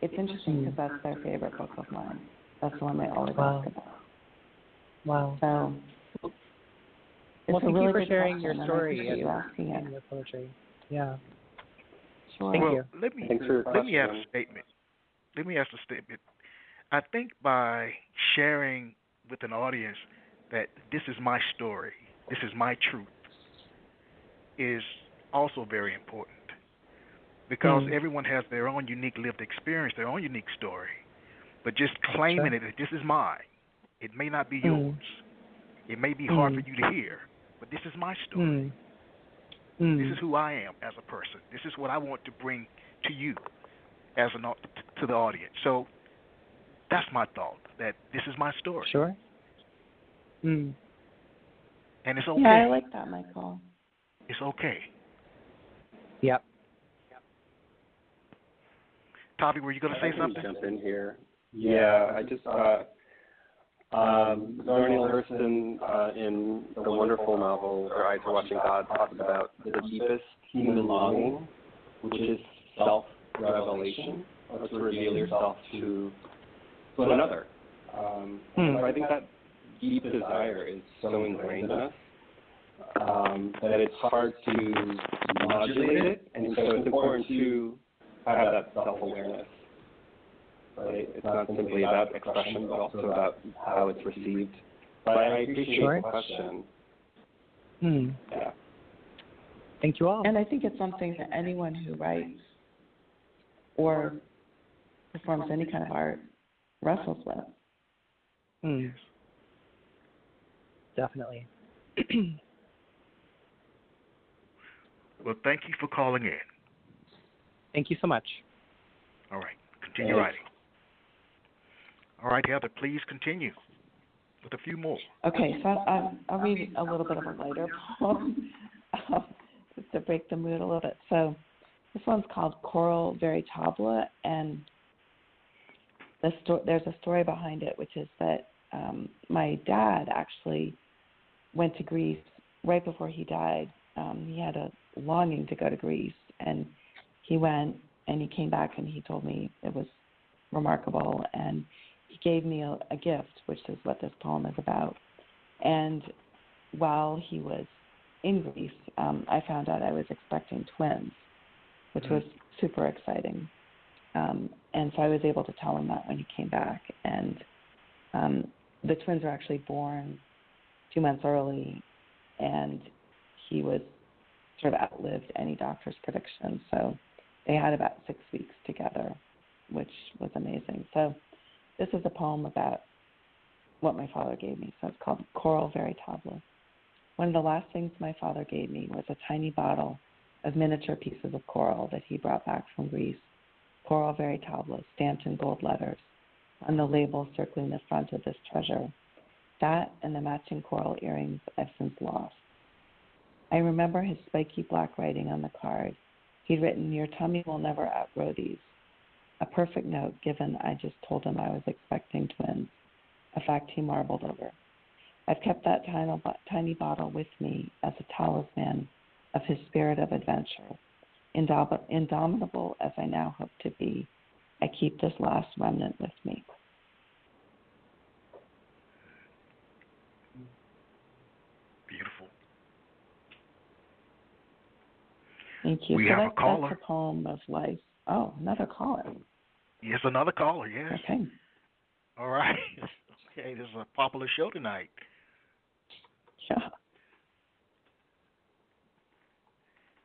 it's interesting because that's their favorite book of mine. That's the one they always ask about. Wow. So, thank really you for sharing your question, story and you asking it. your poetry. Yeah. Sure. Thank you. Let me ask a statement. I think by sharing with an audience that this is my story, this is my truth, is also very important. Because everyone has their own unique lived experience, their own unique story. But just claiming it, this is mine. It may not be yours. It may be hard for you to hear, but this is my story. This is who I am as a person. This is what I want to bring to you as to the audience. So that's my thought, that this is my story. Sure. And it's okay. Yeah, I like that, Michael. It's okay. Yep. Tavi, were you going to say something? Jump in here. Yeah, I just thought Zora Neale Hurston in the wonderful novel Her Eyes Are Watching God talks about the deepest human longing, which is self-revelation, or to reveal yourself to another. So I think that deep desire is so ingrained in us that it's hard to modulate it, and so it's important to have that self-awareness. Right? It's not simply about expression, but also about how it's received. But I appreciate the question. Yeah. Thank you all. And I think it's something that anyone who writes or performs any kind of art wrestles with. Definitely. Well, thank you for calling in. Thank you so much. All right. Continue writing. All right, Heather, please continue with a few more. Okay, so I'll read a little bit of a lighter poem just to break the mood a little bit. So this one's called Coral Veritable, and there's a story behind it, which is that my dad actually went to Greece right before he died. He had a longing to go to Greece, and he went, and he came back, and he told me it was remarkable, and he gave me a gift, which is what this poem is about. And while he was in Greece, I found out I was expecting twins, which was super exciting. And so I was able to tell him that when he came back. And the twins were actually born 2 months early, and he was sort of outlived any doctor's predictions. So they had about 6 weeks together, which was amazing. So this is a poem about what my father gave me. So it's called Coral Veritable. One of the last things my father gave me was a tiny bottle of miniature pieces of coral that he brought back from Greece. Coral Veritable, stamped in gold letters on the label circling the front of this treasure. That and the matching coral earrings I've since lost. I remember his spiky black writing on the card. He'd written, "Your tummy will never outgrow these." A perfect note, given I just told him I was expecting twins, a fact he marveled over. I've kept that tiny bottle with me as a talisman of his spirit of adventure. Indomitable as I now hope to be, I keep this last remnant with me. Beautiful. Thank you. We so have a caller. That's a poem of life. Oh, another caller. Yes, another caller, yes. Okay. All right. Okay, this is a popular show tonight. Yeah.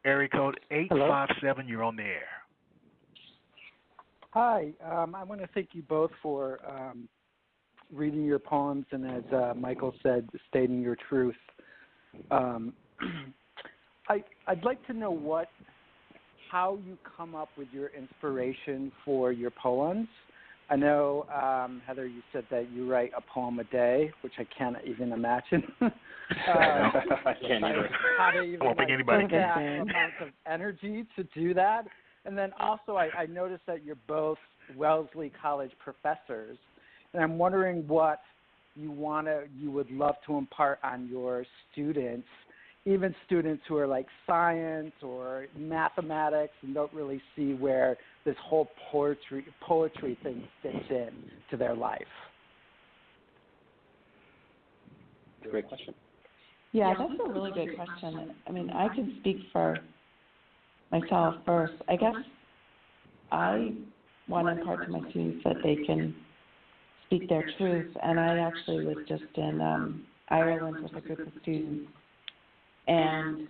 Area code 857, you're on the air. Hi, I want to thank you both for reading your poems and, as Michael said, stating your truth. I'd like to know how you come up with your inspiration for your poems. I know, Heather, you said that you write a poem a day, which I can't even imagine. I can't either. How to even I don't think anybody can. that amount of energy to do that. And then also, I noticed that you're both Wellesley College professors, and I'm wondering what you would love to impart on your students, even students who are like science or mathematics and don't really see where this whole poetry thing fits in to their life. It's a great question. Yeah, that's a really good question. I mean, I can speak for myself first. I guess I want to impart to my students that they can speak their truth. And I actually was just in Ireland with a group of students, and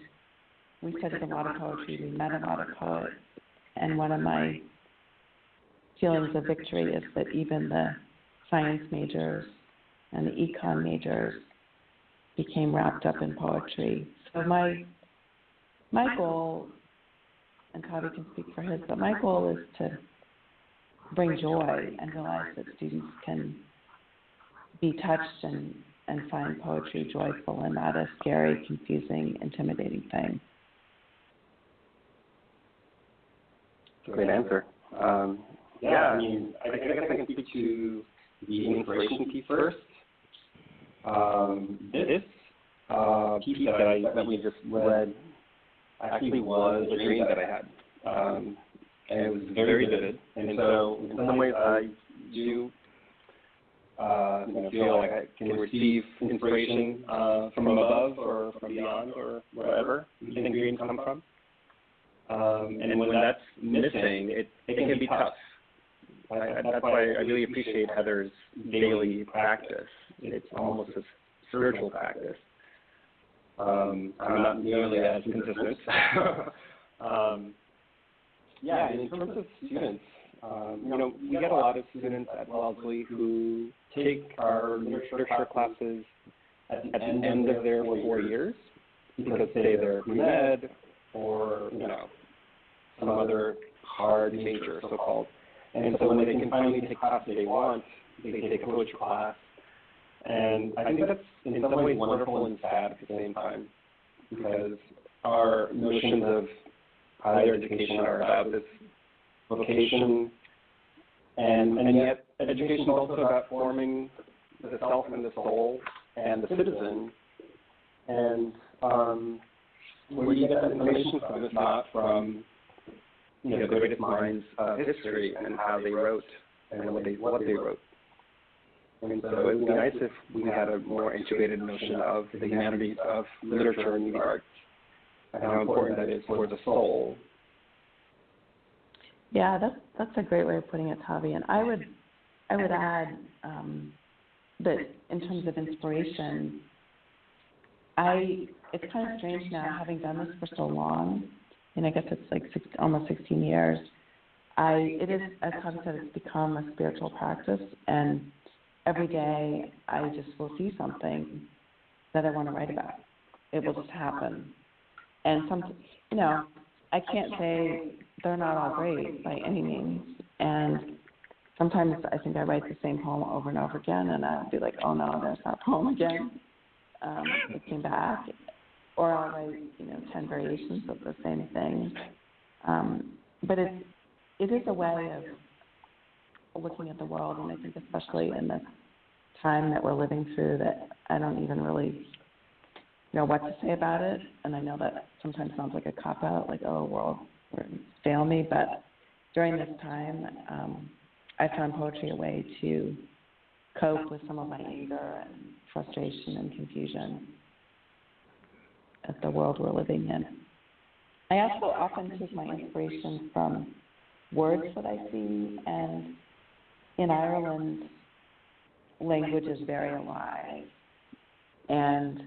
we studied a lot of poetry. We met a lot of poets. And one of my feelings of victory is that even the science majors and the econ majors became wrapped up in poetry. So my goal, and Octavio can speak for his, but my goal is to bring joy and realize that students can be touched and find poetry joyful and not a scary, confusing, intimidating thing. Great answer. Yeah, I mean, I guess I can speak to the inspiration piece first. This piece that we just read actually was a dream that I had, and it was very vivid. And so, in some ways, I do feel like I can receive inspiration from above or from beyond or wherever you think dreams come from. And when that's missing, it can be tough. That's why I really appreciate Heather's daily practice. It's almost a spiritual practice. I'm not nearly as consistent. Yeah, in terms of students, we get a lot of students at Wellesley who take our literature classes at the end of their 4 years because, say, they're pre-med or, some other hard major, so-called. And so when they can finally take classes they want, they take a poetry class. And I think that's in some ways wonderful and sad at the same time, because our notions of higher education are about this vocation, and yet education is also about forming the self and the soul and the citizen. And where you get that information from is not from the greatest minds of history and how they wrote and what they wrote. And so it would be nice if we had a more integrated notion of the humanities, of literature and the arts, and how important that is for the soul. Yeah, that's a great way of putting it, Tavi. And I would add that in terms of inspiration, I it's kind of strange now, having done this for so long, and I guess it's like almost 16 years. It is, as Todd said, it's become a spiritual practice, and every day I just will see something that I want to write about. It will just happen. And I can't say they're not all great by any means. And sometimes I think I write the same poem over and over again, and I'll be like, oh no, there's that poem again. It came back. Or I'll write, 10 variations of the same thing. But it is a way of looking at the world, and I think especially in this time that we're living through that I don't even really know what to say about it. And I know that sometimes sounds like a cop-out, like, oh, world, fail me. But during this time, I found poetry a way to cope with some of my anger and frustration and confusion at the world we're living in. I also often take my inspiration from words that I see, and in Ireland, language is very alive. And,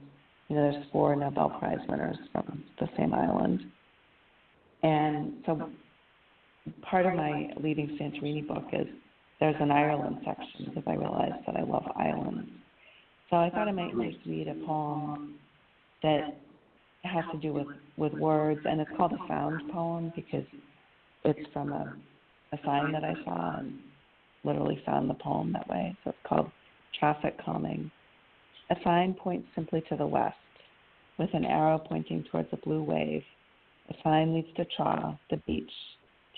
there's 4 Nobel Prize winners from the same island. And so part of my Leading Santorini book is there's an Ireland section because I realized that I love islands. So I thought I might read a poem that has to do with words, and it's called a found poem because it's from a sign that I saw and literally found the poem that way. So it's called Traffic Calming. A sign points simply to the west, with an arrow pointing towards a blue wave. A sign leads to Tra, the beach.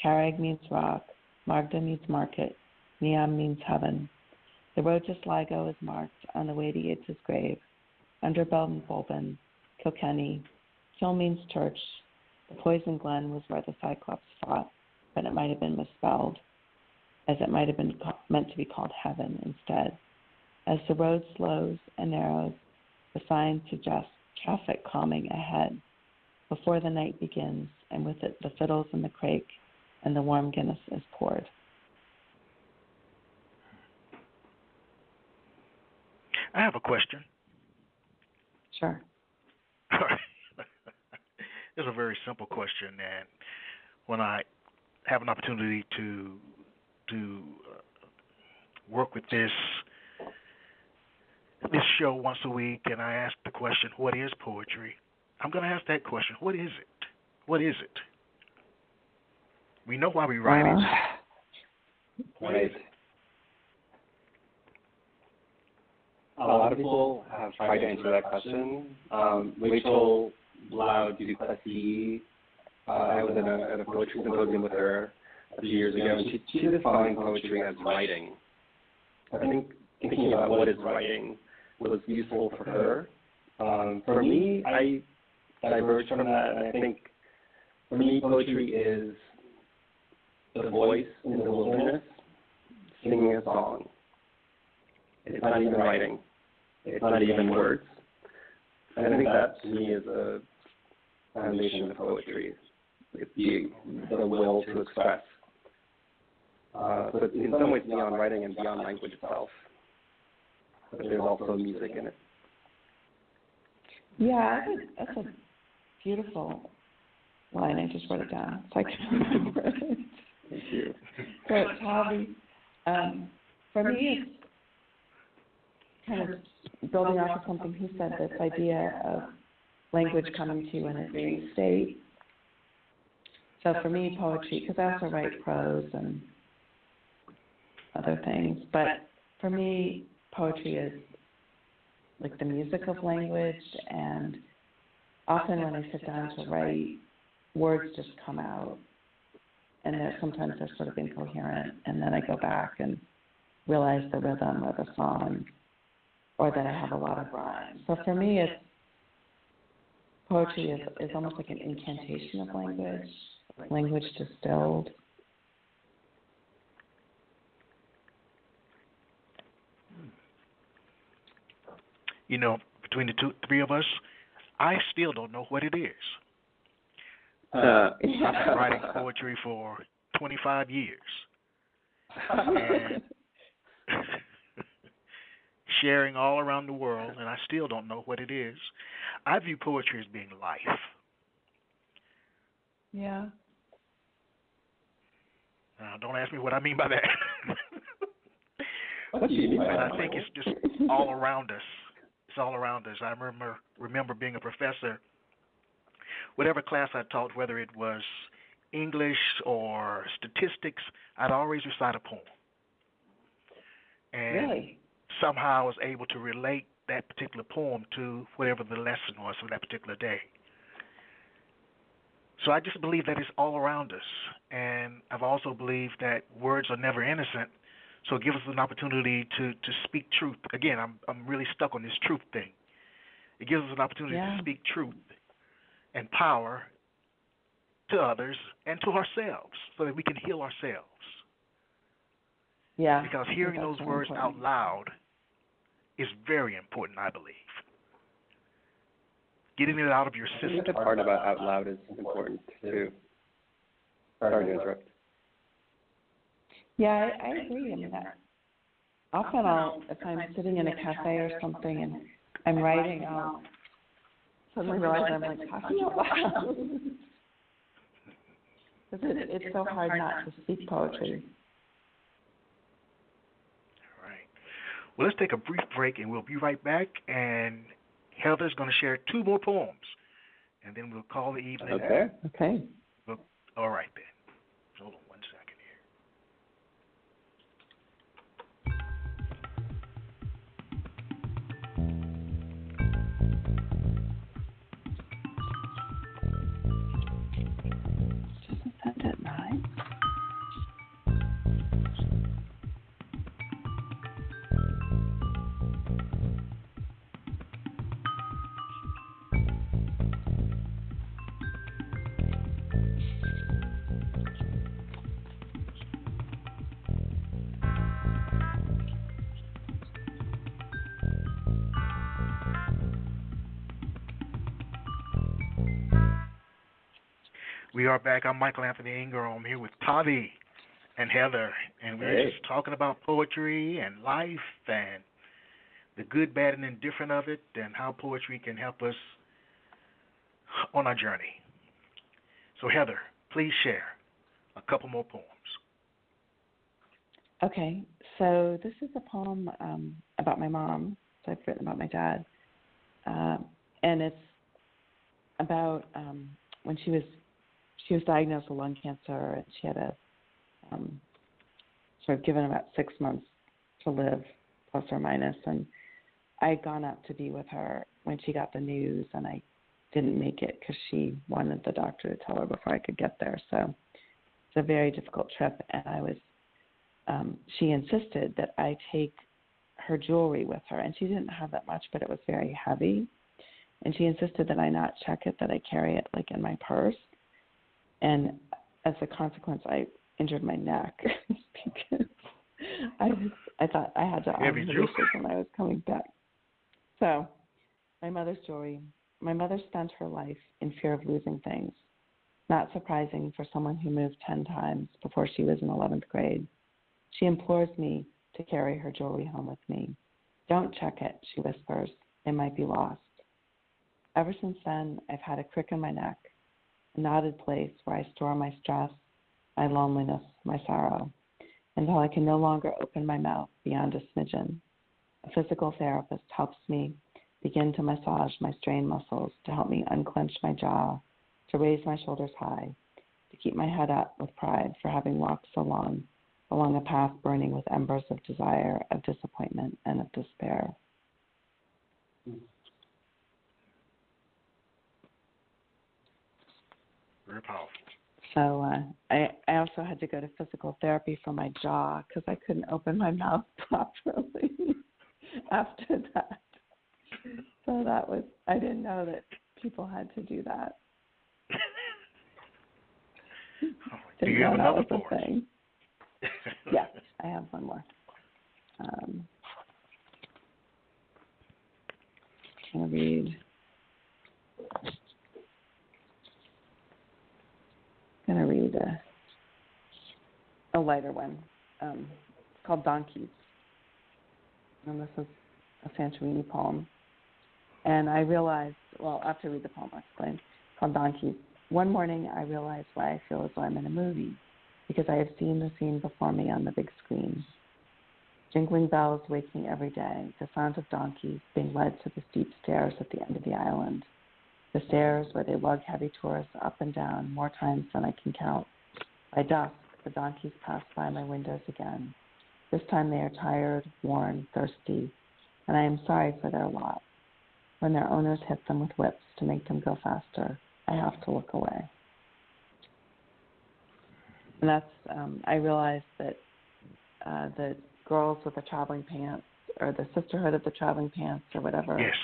Carreg means rock. Magda means market. Niam means heaven. The road to Sligo is marked on the way to Yeats's grave. Under Beldenbolben, Kilkenny. Kill means church. The Poison Glen was where the Cyclops fought, but it might have been misspelled, as it might have been meant to be called heaven instead. As the road slows and narrows, the sign suggests traffic calming ahead before the night begins, and with it the fiddles in the crake and the warm Guinness is poured. I have a question. Sure. All right. It's a very simple question, and when I have an opportunity to work with this show once a week, and I ask the question, what is poetry? I'm going to ask that question. What is it? What is it? We know why we write it. Right. A lot of people have tried to answer that question. Rachel Blau Duplessis, I was at a poetry symposium with her a few years ago, and she defined poetry as writing. I think thinking about what is writing was useful for her. For me, I diverge from that, and I think for me, poetry is the voice in the wilderness singing a song. It's not even writing. It's not even words. And I think that, to me, is a foundation of poetry. It's the will to express. So it's in some ways beyond writing and beyond language itself. But there's also music in it. Yeah, that's a beautiful line. I just wrote it down so I can remember it. Thank you. So, Tavi, for me, it's kind of building off of something he said, this idea of language coming to you in a dream state. So for me, poetry, because I also write prose and other things, but for me, poetry is like the music of language, and often when I sit down to write, words just come out, and sometimes they're sort of incoherent, and then I go back and realize the rhythm of the song, or that I have a lot of rhyme. So for me, poetry is almost like an incantation of language distilled. Between the three of us, I still don't know what it is. I've been writing poetry for 25 years. And sharing all around the world, and I still don't know what it is. I view poetry as being life. Yeah. Don't ask me what I mean by that. What do you mean by But that, I think Michael? it's just all around us. It's all around us. I remember being a professor. Whatever class I taught, whether it was English or statistics, I'd always recite a poem. And Really? somehow I was able to relate that particular poem to whatever the lesson was for that particular day. So I just believe that it's all around us. And I've also believed that words are never innocent, so it gives us an opportunity to speak truth. Again, I'm really stuck on this truth thing. It gives us an opportunity to speak truth and power to others and to ourselves so that we can heal ourselves. Yeah. Because hearing those words out loud is very important, I believe. Getting it out of your I system. think the part about out loud is important too. Sorry to interrupt. Yeah, I agree. I mean, often if I'm sitting in a cafe or something and I'm writing, I'll suddenly realize I'm like talking out loud. It's so hard not to speak poetry. All right. Well, let's take a brief break, and we'll be right back. And Heather's going to share 2 more poems, and then we'll call the evening. Okay. All right, then. Hold on 1 second here. Doesn't that at 9? We are back. I'm Michael Anthony Ingram. I'm here with Tavi and Heather, and we're just talking about poetry and life and the good, bad, and indifferent of it, and how poetry can help us on our journey. So, Heather, please share a couple more poems. Okay, so this is a poem about my mom. So I've written about my dad, and it's about when she was diagnosed with lung cancer, and she had a sort of given about 6 months to live, plus or minus. And I had gone up to be with her when she got the news, and I didn't make it because she wanted the doctor to tell her before I could get there. So it's a very difficult trip, and I was. She insisted that I take her jewelry with her, and she didn't have that much, but it was very heavy. And she insisted that I not check it, that I carry it like in my purse. And as a consequence, I injured my neck because I thought I had to unleash it when I was coming back. So, my mother's jewelry. My mother spent her life in fear of losing things. Not surprising for someone who moved 10 times before she was in 11th grade. She implores me to carry her jewelry home with me. Don't check it, she whispers. It might be lost. Ever since then, I've had a crick in my neck, a knotted place where I store my stress, my loneliness, my sorrow, until I can no longer open my mouth beyond a smidgen. A physical therapist helps me begin to massage my strained muscles, to help me unclench my jaw, to raise my shoulders high, to keep my head up with pride for having walked so long along a path burning with embers of desire, of disappointment, and of despair. Very powerful. So I also had to go to physical therapy for my jaw because I couldn't open my mouth properly after that. So that was, I didn't know that people had to do that. Do you have another poem? Thing. Yeah, I have one more. I'm going to read. A lighter one. It's called Donkeys. And this is a Santorini poem. And I realized, well, after I read the poem, I'll explain, called Donkeys. One morning, I realized why I feel as though I'm in a movie, because I have seen the scene before me on the big screen. Jingling bells waking every day, the sounds of donkeys being led to the steep stairs at the end of the island, the stairs where they lug heavy tourists up and down more times than I can count. By dusk, the donkeys pass by my windows again. This time they are tired, worn, thirsty, and I am sorry for their lot. When their owners hit them with whips to make them go faster, I have to look away. And that's, I realized that the Girls with the Traveling Pants, or the Sisterhood of the Traveling Pants, or whatever Yes.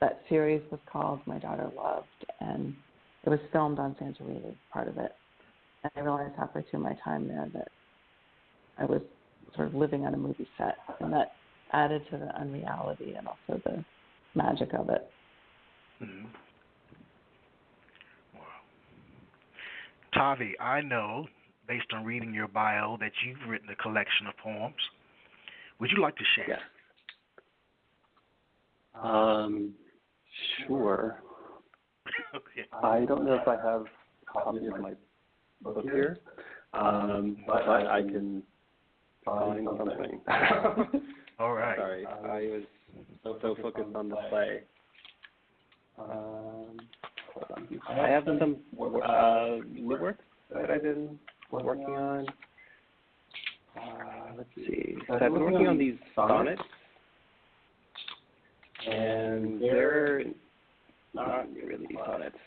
that series was called, my daughter loved, and it was filmed on Santorini, part of it. And I realized halfway through my time there that I was sort of living on a movie set, and that added to the unreality and also the magic of it. Mm-hmm. Wow. Tavi, I know, based on reading your bio, that you've written a collection of poems. Would you like to share? Yes. Sure. Okay. I don't know if I have copies of my book here, but I can find something. All right. Sorry, I was so focused on the play. I have some new work that I've been working on. Let's see. So I've been working on these sonnets, and they're not really sonnets,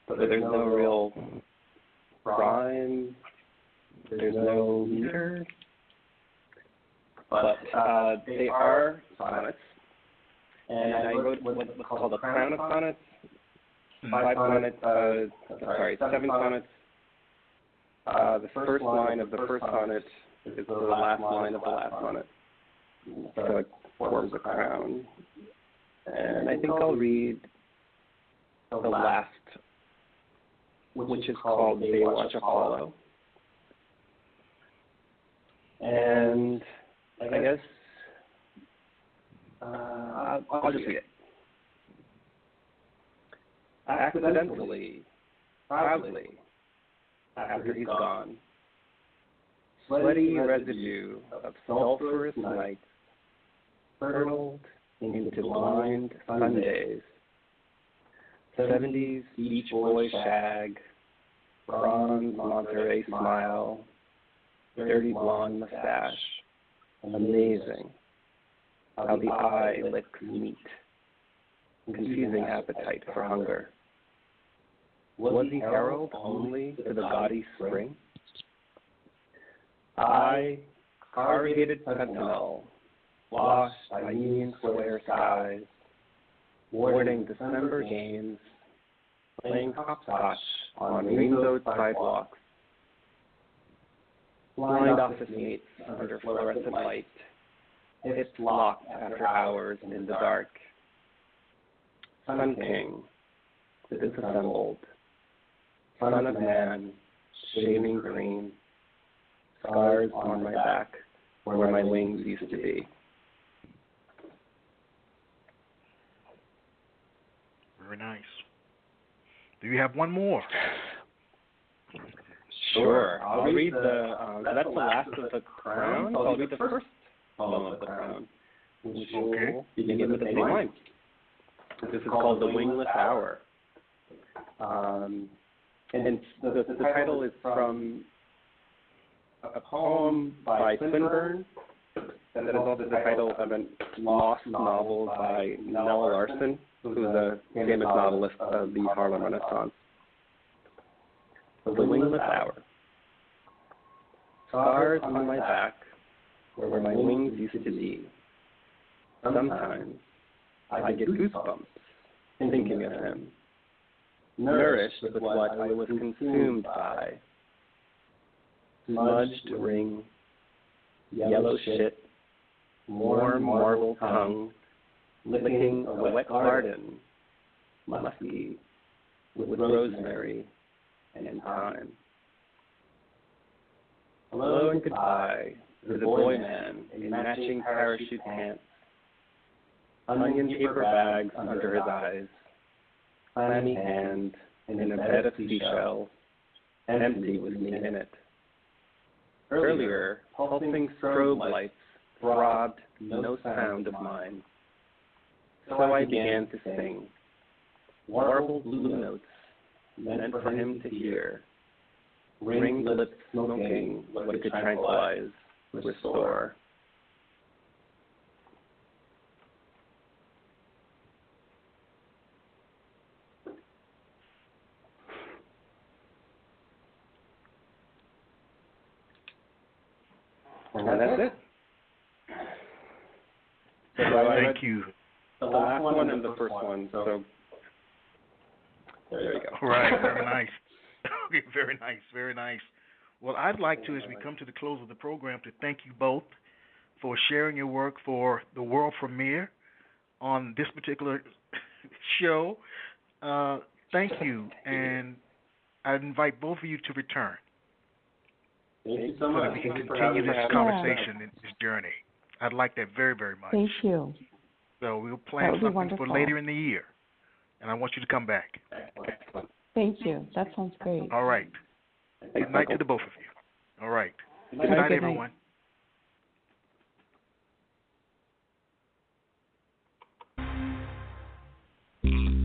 but there's no real rhyme, there's no meter, but they are sonnets, and I wrote what's called a crown of sonnets, 7 sonnets. The first line of the first sonnet is the last line of the last sonnet, so it forms a crown. And I think I'll read the last, which is called Baywatch Apollo. And I guess I'll just read it. Accidentally, proudly, after he's gone, sweaty residue of sulfurous night hurtled into blind Sundays, 70s Beach Boy shag, bronze Monterey smile, dirty blonde mustache. Amazing how the eye licks meat, confusing appetite for hunger. Was he herald only to the gaudy spring? I, corrugated fentanyl, washed by Union Square skies, warding December games, playing hopscotch on rainbowed sidewalks, blind office mates under fluorescent light, hips locked after hours in the dark. Sun King, disassembled, son of man, shaving green, scars on my back where my wings used to be. Very nice. Do you have one more? Sure. I'll read that's the last of the crown. So I'll read the first poem of the crown, which will begin with the same line. This is called The Wingless Hour. And the title is from a poem by Swinburne that is also the title of a lost novel by Nella Larson, who's a famous novelist of the Harlem Renaissance. The Wingless Hour. Scars on my back where my wings used to be. Sometimes I get goosebumps thinking of him, nourished with what I was consumed by. Smudged ring, yellow shit, warm marble tongue, licking a wet garden, musky, with rosemary and thyme. Hello and goodbye to the boy man in matching parachute pants, onion paper bags under his eyes, clammy hand in a bed of seashells, empty with me in it. Earlier, pulsing strobe lights throbbed no sound of mine. So I began to sing, warbled blue notes meant for him to hear, ringed lips smoking what could tranquilize, restore. And that's it. So Thank you. The last one and the first one, so there you go. All right, very nice. Okay, very nice, very nice. Well, I'd like to, as we come to the close of the program, to thank you both for sharing your work for the world premiere on this particular show. Thank you, and I invite both of you to return. Thank you so So much. that we can continue this conversation and this journey. I'd like that very, very much. Thank you. So we'll plan something for later in the year, and I want you to come back. Thank you. That sounds great. All right. Good night to the both of you. All right. Good night, everyone. Night.